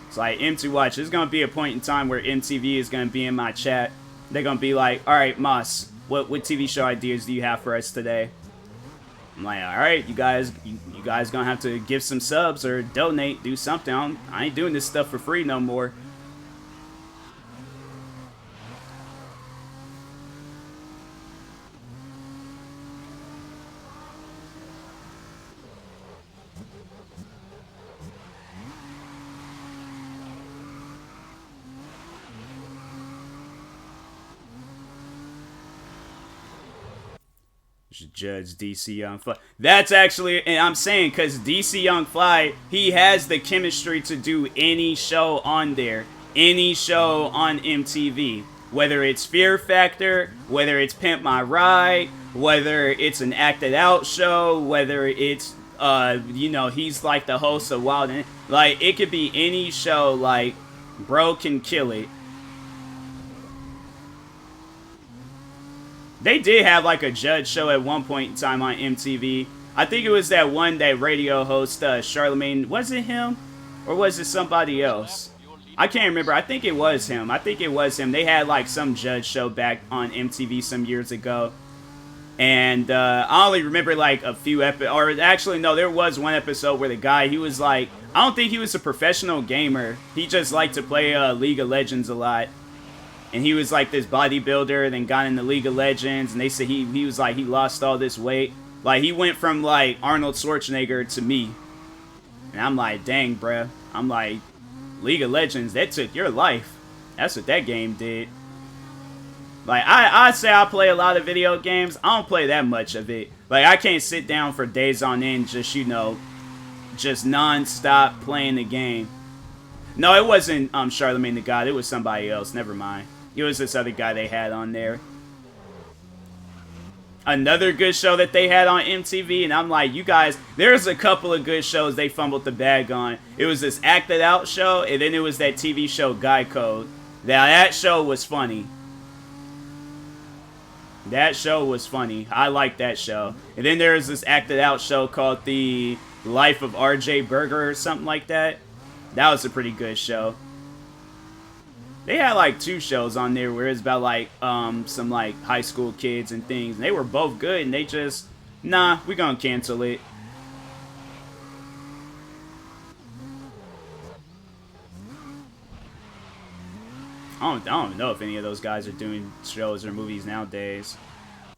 It's like, MT Watch, there's going to be a point in time where MTV is going to be in my chat. They're going to be like, all right, Moss, what TV show ideas do you have for us today? I'm like, all right, you guys going to have to give some subs or donate, do something. I ain't doing this stuff for free no more. Should judge DC Young Fly. That's actually, and I'm saying because DC Young Fly, he has the chemistry to do any show on there, any show on MTV. Whether it's Fear Factor, whether it's Pimp My Ride, whether it's an acted out show, whether it's, you know, he's like the host of Wild and, like, it could be any show, like, bro can kill it. They did have like a judge show at one point in time on MTV. I think it was that one that radio host, Charlemagne. Was it him? Or was it somebody else? I can't remember. I think it was him. They had like some judge show back on MTV some years ago. And I only remember like a few episodes. Or actually, no, there was one episode where the guy, he was like, I don't think he was a professional gamer. He just liked to play League of Legends a lot. And he was like this bodybuilder, then got into League of Legends, and they said he was like, he lost all this weight. Like, he went from like Arnold Schwarzenegger to me. And I'm like, dang, bruh. I'm like, League of Legends, that took your life. That's what that game did. Like, I say I play a lot of video games. I don't play that much of it. Like, I can't sit down for days on end just, you know, just non-stop playing the game. No, it wasn't Charlemagne the God. It was somebody else. Never mind. It was this other guy they had on there. Another good show that they had on MTV, and I'm like, you guys, there's a couple of good shows they fumbled the bag on. It was this acted out show, and then it was that TV show Guy Code. Now, that show was funny. That show was funny. I liked that show. And then there was this acted out show called The Life of R.J. Berger or something like that. That was a pretty good show. They had like 2 shows on there where it's about like some like high school kids and things. And they were both good, and they just, nah, we're gonna cancel it. I don't know if any of those guys are doing shows or movies nowadays.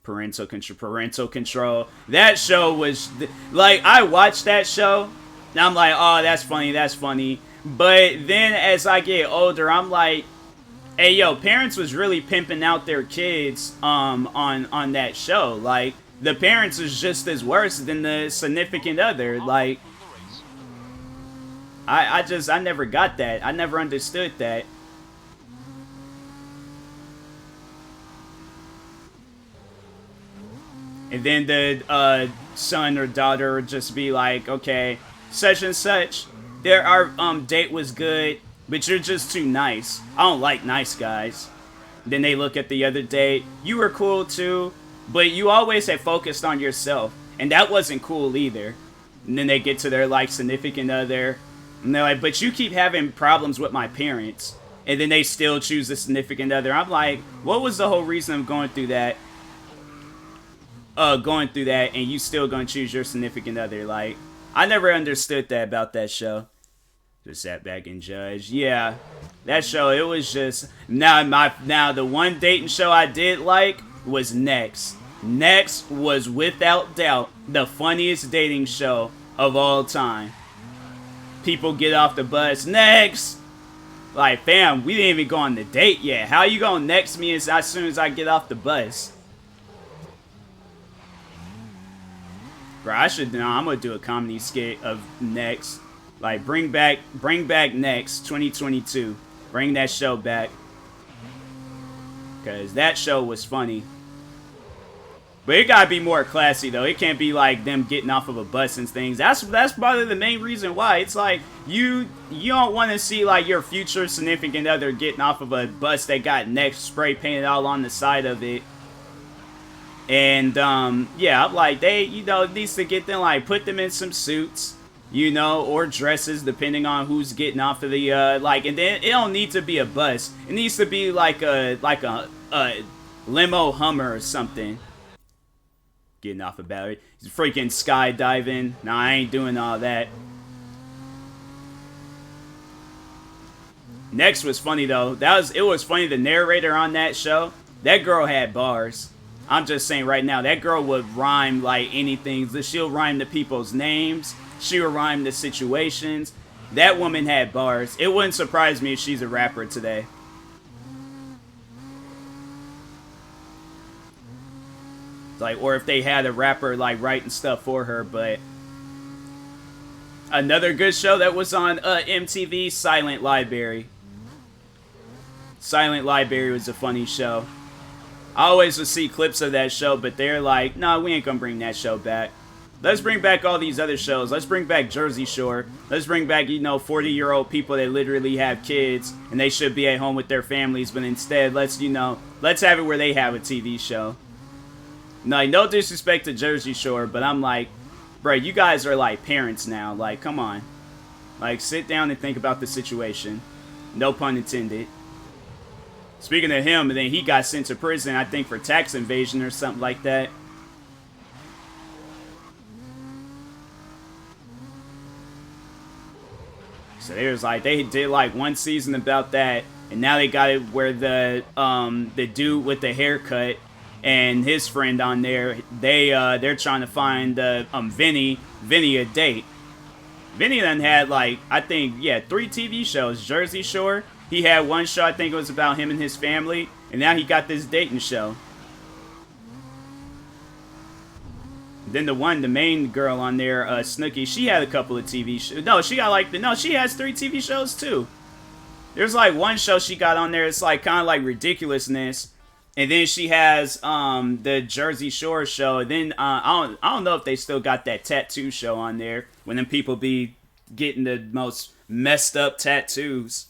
Parental Control. That show was like, I watched that show and I'm like, oh, that's funny. But then as I get older, I'm like, hey, yo, parents was really pimping out their kids on that show. Like, the parents is just as worse than the significant other. Like, I never got that. I never understood that. And then the son or daughter would just be like, okay, such and such, our date was good, but you're just too nice. I don't like nice guys. Then they look at the other date. You were cool too, but you always had focused on yourself. And that wasn't cool either. And then they get to their like significant other. And they're like, but you keep having problems with my parents. And then they still choose the significant other. I'm like, what was the whole reason of going through that? And you still gonna choose your significant other. Like, I never understood that about that show. Just sat back and judged. Yeah, that show, it was just, now the one dating show I did like was Next. Next was without doubt the funniest dating show of all time. People get off the bus, next. Like, fam, we didn't even go on the date yet. How you gonna next me as soon as I get off the bus? Bro, I'm gonna do a comedy skit of Next. Like, bring back Next 2022. Bring that show back. Cause that show was funny. But it gotta be more classy though. It can't be like them getting off of a bus and things. That's probably the main reason why. It's like you don't want to see like your future significant other getting off of a bus that got Next spray painted all on the side of it. And, yeah, I'm like, they, needs to get them, like, put them in some suits, or dresses, depending on who's getting off of the, and then it don't need to be a bus. It needs to be, like a limo Hummer or something. Getting off a battery. Freaking skydiving. Nah, I ain't doing all that. Next was funny, though. It was funny, the narrator on that show, that girl had bars. I'm just saying right now, that girl would rhyme like anything. She'll rhyme the people's names. She'll rhyme the situations. That woman had bars. It wouldn't surprise me if she's a rapper today. Like, or if they had a rapper like writing stuff for her. But another good show that was on MTV, Silent Library. Silent Library was a funny show. I always would see clips of that show, but they're like, nah, we ain't gonna bring that show back. Let's bring back all these other shows. Let's bring back Jersey Shore. Let's bring back, 40-year-old people that literally have kids and they should be at home with their families, but instead, let's have it where they have a TV show. Like, no disrespect to Jersey Shore, but I'm like, bro, you guys are like parents now. Like, come on. Like, sit down and think about the situation. No pun intended. Speaking of him, and then he got sent to prison, I think, for tax evasion or something like that. So there's like, they did like one season about that, and now they got it where the dude with the haircut and his friend on there, they're trying to find Vinny a date. Vinny then had like, I think, 3 TV shows. Jersey Shore. He had one show, I think it was about him and his family, and now he got this dating show. Then the main girl on there, Snooki, she had a couple of TV shows. No, she has 3 TV shows too. There's like one show she got on there, it's like kind of like ridiculousness. And then she has the Jersey Shore show. And then I don't know if they still got that tattoo show on there, when them people be getting the most messed up tattoos.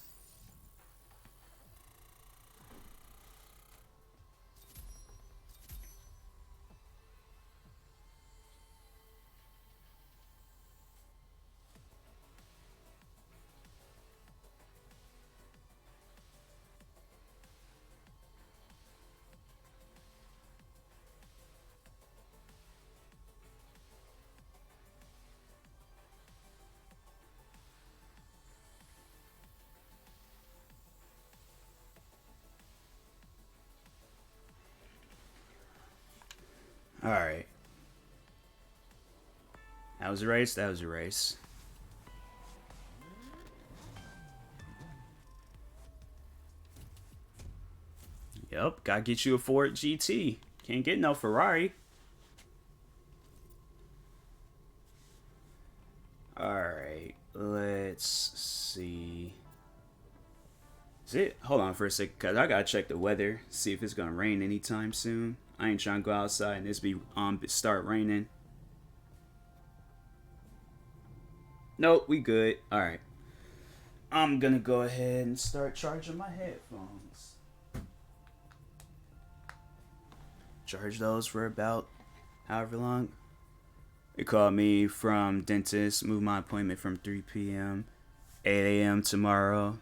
Alright. That was a race. Yep, gotta get you a Ford GT. Can't get no Ferrari. Alright, let's see. Is it? Hold on for a second, because I gotta check the weather, see if it's gonna rain anytime soon. I ain't trying to go outside and this start raining. Nope, we good. Alright. I'm gonna go ahead and start charging my headphones. Charge those for about however long. They called me from dentist, moved my appointment from 3 p.m. 8 a.m. tomorrow.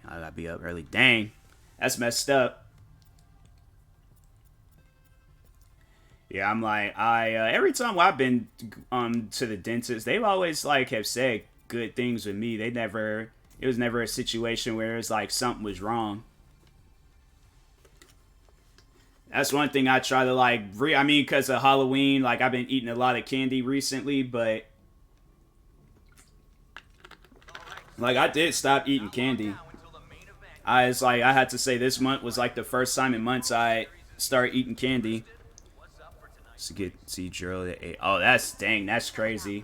I gotta be up early. Dang, that's messed up. Yeah, I'm like, every time I've been to the dentist, they've always like have said good things with me. It was never a situation where it was like something was wrong. That's one thing I try to like, because of Halloween, like I've been eating a lot of candy recently, but like I did stop eating candy. I had to say this month was like the first time in months I started eating candy. To see Gerald at 8. Oh, that's crazy.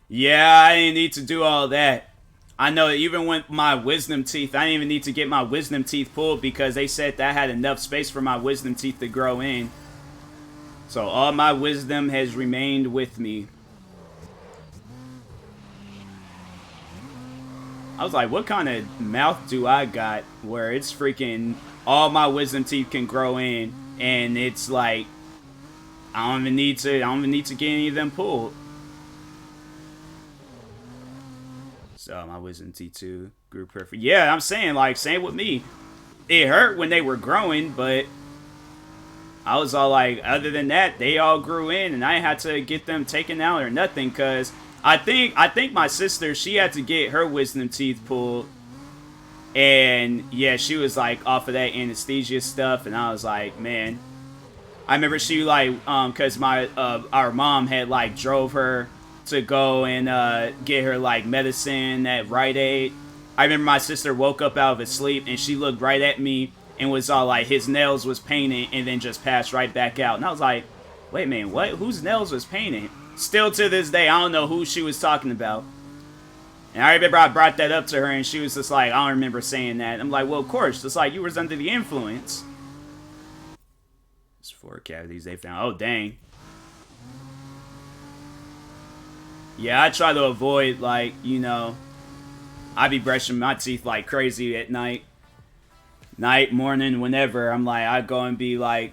Yeah, I didn't need to do all that. I know even with my wisdom teeth, I didn't even need to get my wisdom teeth pulled because they said that I had enough space for my wisdom teeth to grow in. So all my wisdom has remained with me. I was like, what kind of mouth do I got where it's freaking all my wisdom teeth can grow in, and it's like I don't even need to get any of them pulled. So my wisdom teeth too grew perfect. Yeah, I'm saying, like, same with me. It hurt when they were growing, but I was all like, other than that, they all grew in, and I had to get them taken out or nothing, because I think my sister, she had to get her wisdom teeth pulled, and yeah, she was like off of that anesthesia stuff, and I was like, man, I remember she like because our mom had like drove her to go and get her like medicine at Rite Aid. I remember my sister woke up out of a sleep and she looked right at me and was all like his nails was painted and then just passed right back out. And I was like, wait a minute, what? Whose nails was painted? Still to this day, I don't know who she was talking about. And I remember I brought that up to her, and she was just like, I don't remember saying that. I'm like, well, of course. It's like you was under the influence. It's 4 cavities they found. Oh, dang. Yeah, I try to avoid, like, you know, I be brushing my teeth like crazy at night. Night, morning, whenever. I'm like, I go and be like,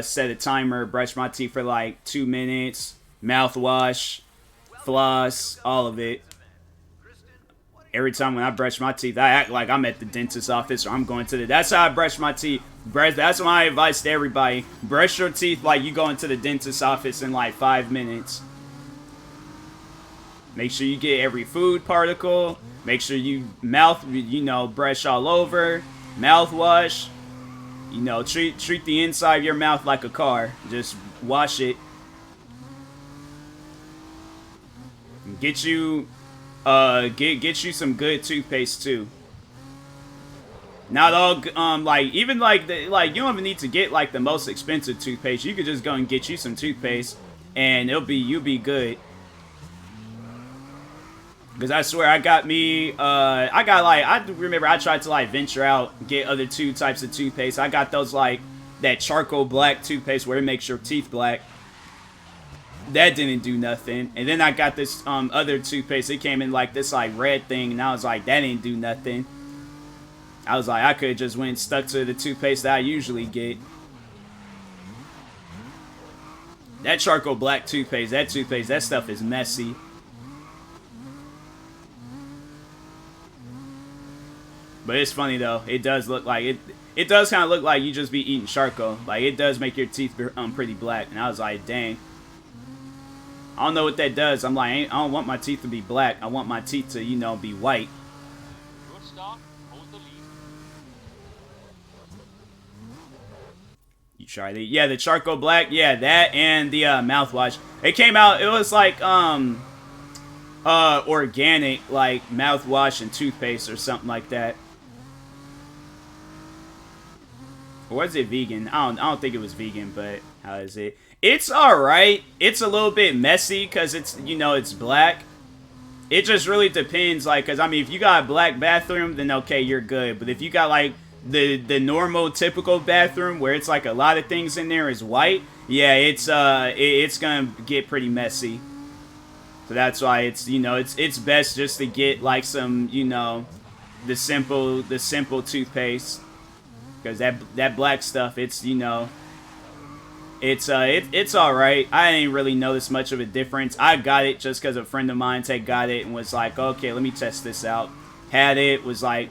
set a timer, brush my teeth for like 2 minutes, mouthwash, floss, all of it. Every time when I brush my teeth, I act like I'm at the dentist's office or I'm going to the... That's how I brush my teeth. That's my advice to everybody. Brush your teeth like you go into the dentist's office in like 5 minutes. Make sure you get every food particle. Make sure you brush all over. Mouthwash. You know, treat the inside of your mouth like a car. Just wash it. Get you some good toothpaste too. Not all like even like you don't even need to get like the most expensive toothpaste. You could just go and get you some toothpaste and you'll be good. Because I swear I remember I tried to like venture out, get other 2 types of toothpaste. I got those like that charcoal black toothpaste where it makes your teeth black. That didn't do nothing. And then I got this other toothpaste. It came in like this like red thing, and I was like, that didn't do nothing. I was like, I could have just went and stuck to the toothpaste that I usually get. That charcoal black toothpaste, that stuff is messy. But it's funny though. It does look like it does kind of look like you just be eating charcoal. Like it does make your teeth pretty black. And I was like, dang. I don't know what that does. I'm like, I don't want my teeth to be black. I want my teeth to, you know, be white. Good start. Hold the lead. You try the the charcoal black. Yeah, that and the mouthwash. It came out. It was like organic like mouthwash and toothpaste or something like that. Or was it vegan? I don't think it was vegan, but how is it? It's alright. It's a little bit messy because it's, you know, it's black. It just really depends, like, because, I mean, if you got a black bathroom, then okay, you're good. But if you got, like, the normal, typical bathroom where it's, like, a lot of things in there is white, yeah, it's gonna get pretty messy. So that's why it's, you know, it's best just to get, like, some, you know, the simple toothpaste. Because that black stuff, it's, you know... It's alright. I ain't really noticed much of a difference. I got it just because a friend of mine got it and was like, okay, let me test this out. Had it, was like,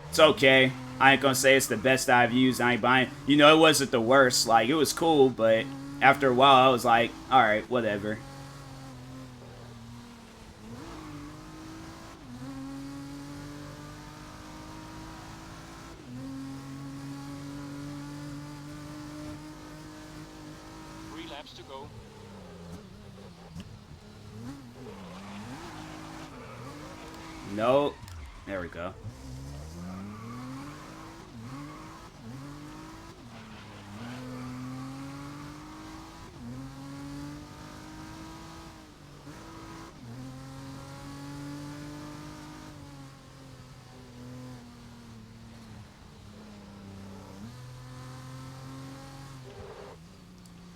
it's okay. I ain't gonna say it's the best I've used. I ain't buying. You know, it wasn't the worst. Like, it was cool, but after a while, I was like, alright, whatever. To go. Nope. There we go.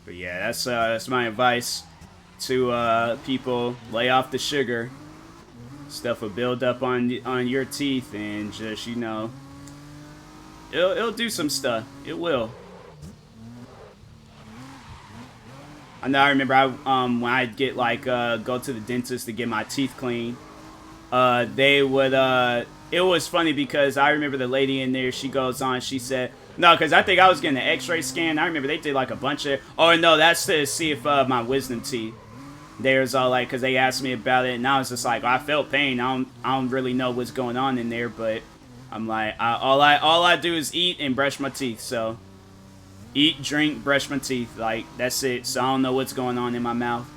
But yeah, that's my advice to people. Lay off the sugar. Stuff will build up on your teeth and just, you know, it'll do some stuff. It will. I know. I remember when I'd get like go to the dentist to get my teeth cleaned. They would it was funny because I remember the lady in there. She goes on. She said. No, because I think I was getting an x-ray scan. I remember they did like a bunch of... Oh, no, that's to see if my wisdom teeth. There's all like... Because they asked me about it, and I was just like, I felt pain. I don't really know what's going on in there, but... I'm like, all I do is eat and brush my teeth, so... Eat, drink, brush my teeth. Like, that's it. So I don't know what's going on in my mouth.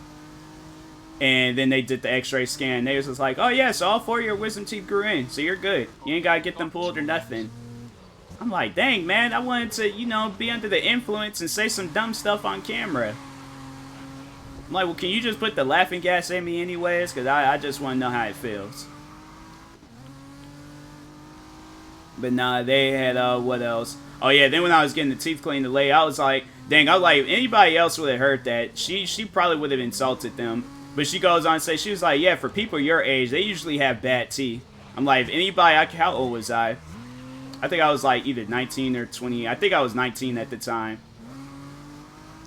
And then they did the x-ray scan. They was just like, oh, yeah, so all 4 of your wisdom teeth grew in. So you're good. You ain't got to get them pulled or nothing. I'm like, dang, man, I wanted to, you know, be under the influence and say some dumb stuff on camera. I'm like, well, can you just put the laughing gas in me anyways? Because I just want to know how it feels. But nah, they had, what else? Oh, yeah, then when I was getting the teeth cleaned the lady, I was like, dang, I was like, if anybody else would have heard that, she probably would have insulted them. But she goes on to say, she was like, yeah, for people your age, they usually have bad teeth. I'm like, if anybody, how old was I? I think I was like either 19 or 20. I think I was 19 at the time.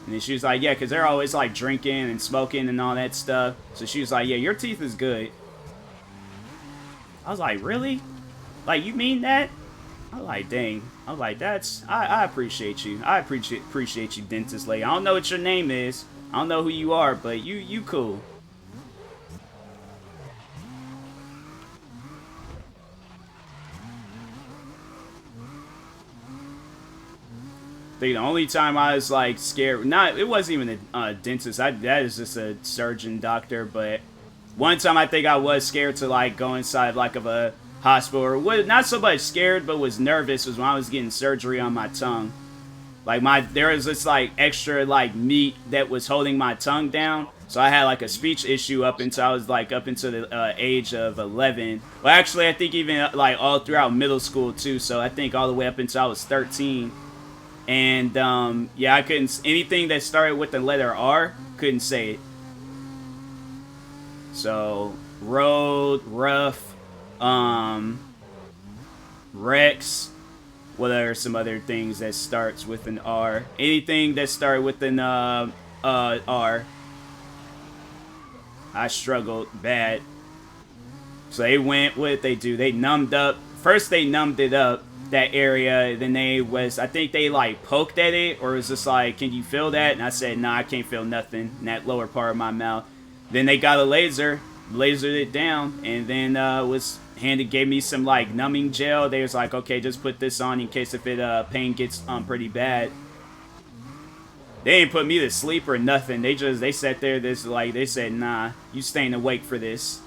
And then she was like, yeah, because they're always like drinking and smoking and all that stuff. So she was like, yeah, your teeth is good. I was like, really? Like, you mean that? I was like, dang. I was like, I appreciate you. I appreciate you, dentist lady. I don't know what your name is. I don't know who you are, but you cool. I think the only time I was like scared, it wasn't even a dentist. That is just a surgeon doctor. But one time I think I was scared to like go inside like of a hospital, or was not so much scared, but was nervous. Was when I was getting surgery on my tongue. Like there was this like extra like meat that was holding my tongue down. So I had like a speech issue up until I was like up until the age of 11. Well, actually, I think even like all throughout middle school too. So I think all the way up until I was 13. And, yeah, I couldn't, anything that started with the letter R, couldn't say it. So, road, rough, Rex, what are some other things that starts with an R? Anything that started with an, R. I struggled bad. So they went, what did they do? They numbed up, first they numbed it up. That area, then I think they like poked at it, or was just like, can you feel that? And I said, nah, I can't feel nothing in that lower part of my mouth. Then they got a lasered it down, and then gave me some like numbing gel. They was like, okay, just put this on in case if it pain gets pretty bad. They didn't put me to sleep or nothing. They sat there, they said, nah, you staying awake for this.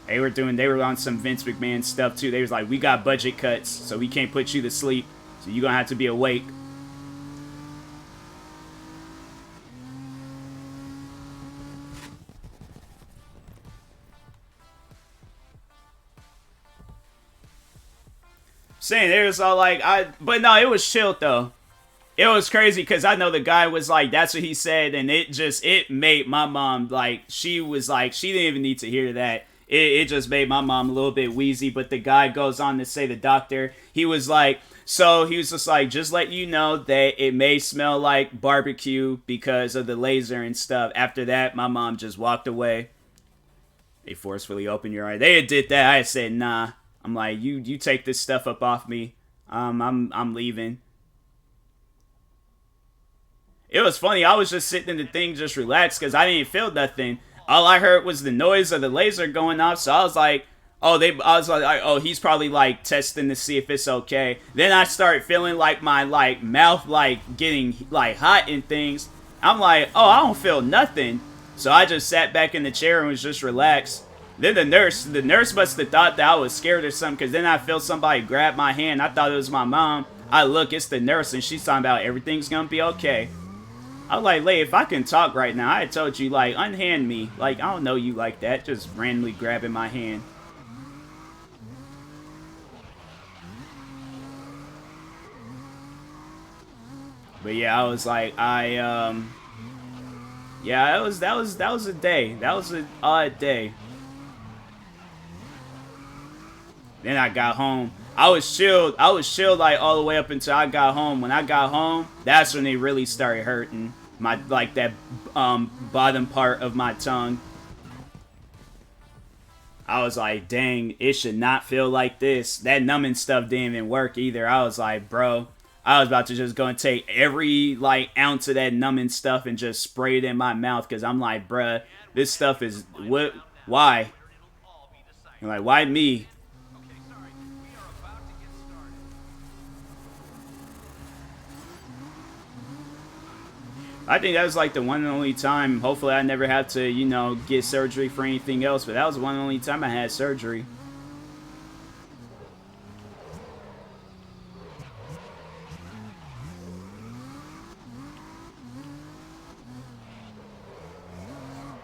They were on some Vince McMahon stuff too. They was like, we got budget cuts, so we can't put you to sleep. So you're gonna have to be awake. Saying it was all like, but no, it was chilled though. It was crazy because I know the guy was like, that's what he said, and it made my mom like, she was like, she didn't even need to hear that. It just made my mom a little bit wheezy, but the guy goes on to say, the doctor, he was like, so he was just like, just let you know that it may smell like barbecue because of the laser and stuff. After that, my mom just walked away. They forcefully opened your eye. They did that. I said, nah. I'm like, you take this stuff up off me. I'm leaving. It was funny. I was just sitting in the thing, just relaxed, because I didn't feel nothing. All I heard was the noise of the laser going off, so I was like, oh, he's probably like testing to see if it's okay. Then I started feeling like my like mouth like getting like hot and things. I'm like, oh, I don't feel nothing. So I just sat back in the chair and was just relaxed. Then the nurse must have thought that I was scared or something, because then I felt somebody grab my hand. I thought it was my mom. I look, it's the nurse, and she's talking about everything's gonna be okay. I was like, lady, if I can talk right now, I had told you, like, unhand me. Like, I don't know you like that. Just randomly grabbing my hand. But yeah, I was like, yeah, that was a day. That was an odd day. Then I got home. I was chilled like all the way up until I got home. When I got home, that's when it really started hurting. My, like, that bottom part of my tongue. I was like, dang, it should not feel like this. That numbing stuff didn't even work either. I was like, bro, I was about to just go and take every, like, ounce of that numbing stuff and just spray it in my mouth, because I'm like, bruh, this stuff is, why? I'm like, why me? I think that was like the one and only time. Hopefully I never have to, you know, get surgery for anything else. But that was the one and only time I had surgery.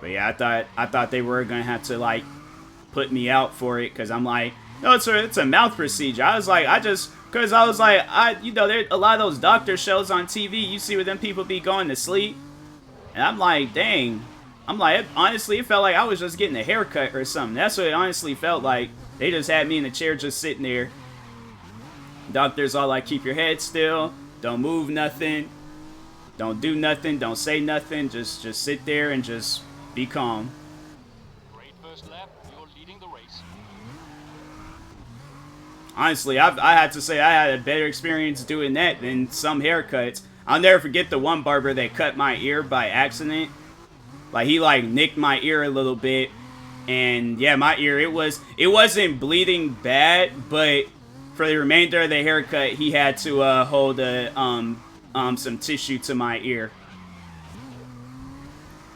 But yeah, I thought they were gonna have to like put me out for it because I'm like, no, it's a mouth procedure. I was like, because I was like, you know, there a lot of those doctor shows on TV. You see where them people be going to sleep, and I'm like, dang. I'm like, honestly, it felt like I was just getting a haircut or something. That's what it honestly felt like. They just had me in the chair just sitting there. Doctors all like, keep your head still, don't move nothing, don't do nothing, don't say nothing, just sit there and just be calm. Great first lap. You're leading the race. Honestly, I had to say I had a better experience doing that than some haircuts. I'll never forget the one barber that cut my ear by accident. Like, he like nicked my ear a little bit, and yeah, my ear, it wasn't bleeding bad, but for the remainder of the haircut, he had to hold some tissue to my ear.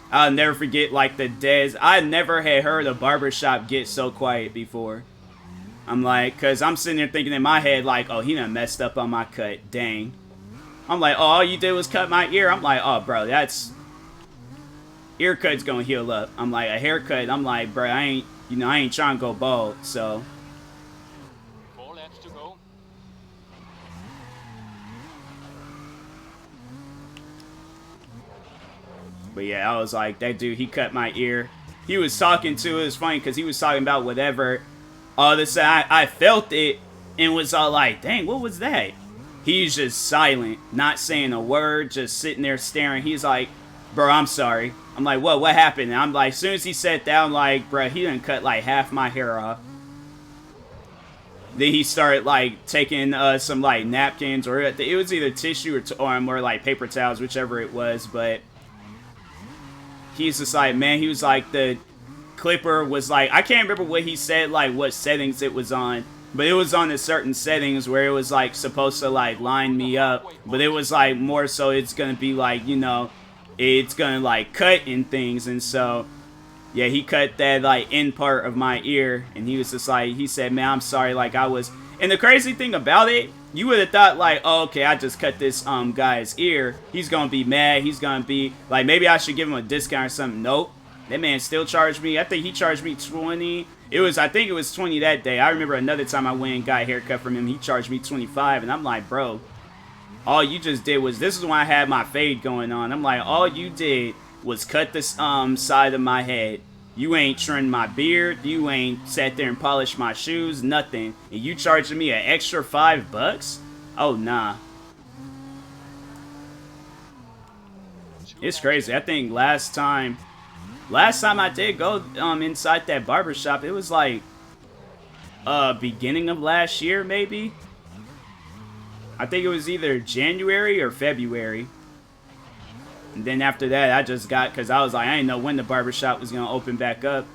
I'll never forget, like, the days. I never had heard a barbershop get so quiet before. I'm like, because I'm sitting there thinking in my head, like, oh, he done messed up on my cut. Dang. I'm like, oh, all you did was cut my ear. I'm like, oh, bro, that's... ear cut's gonna heal up. I'm like, a haircut, I'm like, bro, I ain't trying to go bald, so... 4 laps to go. But yeah, I was like, that dude, he cut my ear. He was talking to, it was funny, because he was talking about whatever. All of a sudden, I felt it, and was all like, dang, what was that? He's just silent, not saying a word, just sitting there staring. He's like, bro, I'm sorry. I'm like, what happened? And I'm like, as soon as he sat down, like, bro, he done cut like half my hair off. Then he started like taking some like napkins, or it was either tissue or more like paper towels, whichever it was. But he's just like, man, he was like, the clipper was like, I can't remember what he said, like what settings it was on, but it was on the certain settings where it was like supposed to like line me up, but it was like more so it's gonna be like, you know, it's gonna like cut in things. And so yeah, he cut that like end part of my ear, and he was just like, he said, man, I'm sorry, like I was. And the crazy thing about it, you would have thought like, oh, okay, I just cut this guy's ear, he's gonna be mad, he's gonna be like, maybe I should give him a discount or something. Nope, that man still charged me. I think he charged me 20. I think it was 20 that day. I remember another time I went and got a haircut from him, he charged me 25, and I'm like, bro, all you just did was, this is when I had my fade going on. I'm like, all you did was cut this side of my head. You ain't trimmed my beard. You ain't sat there and polished my shoes. Nothing. And you charging me an extra $5? Oh, nah. It's crazy. I think last time I did go inside that barbershop, it was like beginning of last year, maybe. I think it was either January or February. And then after that, I just got, because I was like, I didn't know when the barbershop was gonna open back up.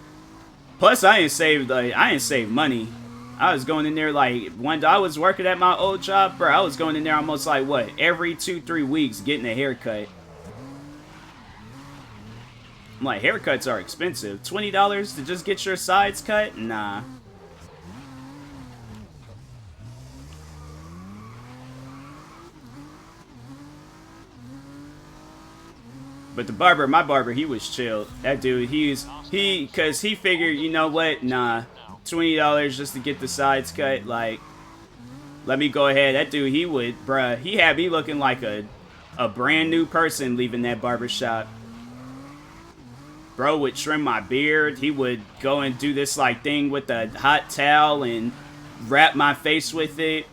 Plus, I didn't save money. I was going in there like, when I was working at my old job, bro, I was going in there almost like, what, every 2-3 weeks getting a haircut. I'm like, haircuts are expensive. $20 to just get your sides cut? Nah. But the barber, my barber, he was chill. That dude, cause he figured, you know what? Nah, $20 just to get the sides cut. Like, let me go ahead. That dude, he had me looking like a brand new person leaving that barbershop. Bro would trim my beard. He would go and do this like thing with a hot towel and wrap my face with it.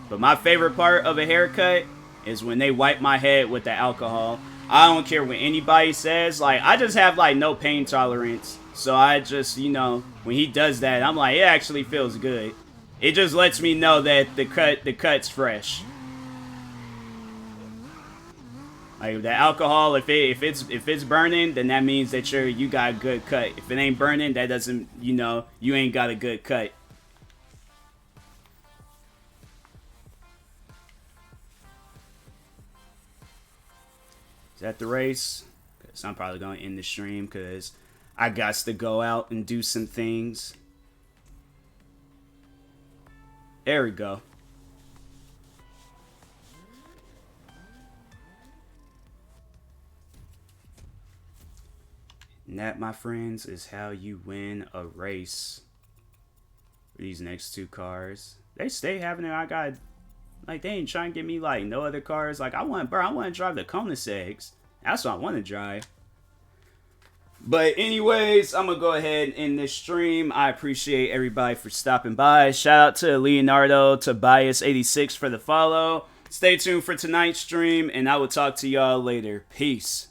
But my favorite part of a haircut is when they wipe my head with the alcohol. I don't care what anybody says. Like, I just have like no pain tolerance. So I just, you know, when he does that, I'm like, it actually feels good. It just lets me know that the cut's fresh. Like the alcohol, if it's burning, then that means that you got a good cut. If it ain't burning, that doesn't, you know, you ain't got a good cut. Is that the race? Because I'm probably going to end the stream because I got to go out and do some things. There we go. And that, my friends, is how you win a race. These next two cars, they stay having it. I got, like, they ain't trying to get me, like, no other cars. Like, I want to drive the Koenigseggs. That's what I want to drive. But anyways, I'm going to go ahead and end this stream. I appreciate everybody for stopping by. Shout out to Leonardo Tobias86 for the follow. Stay tuned for tonight's stream, and I will talk to y'all later. Peace.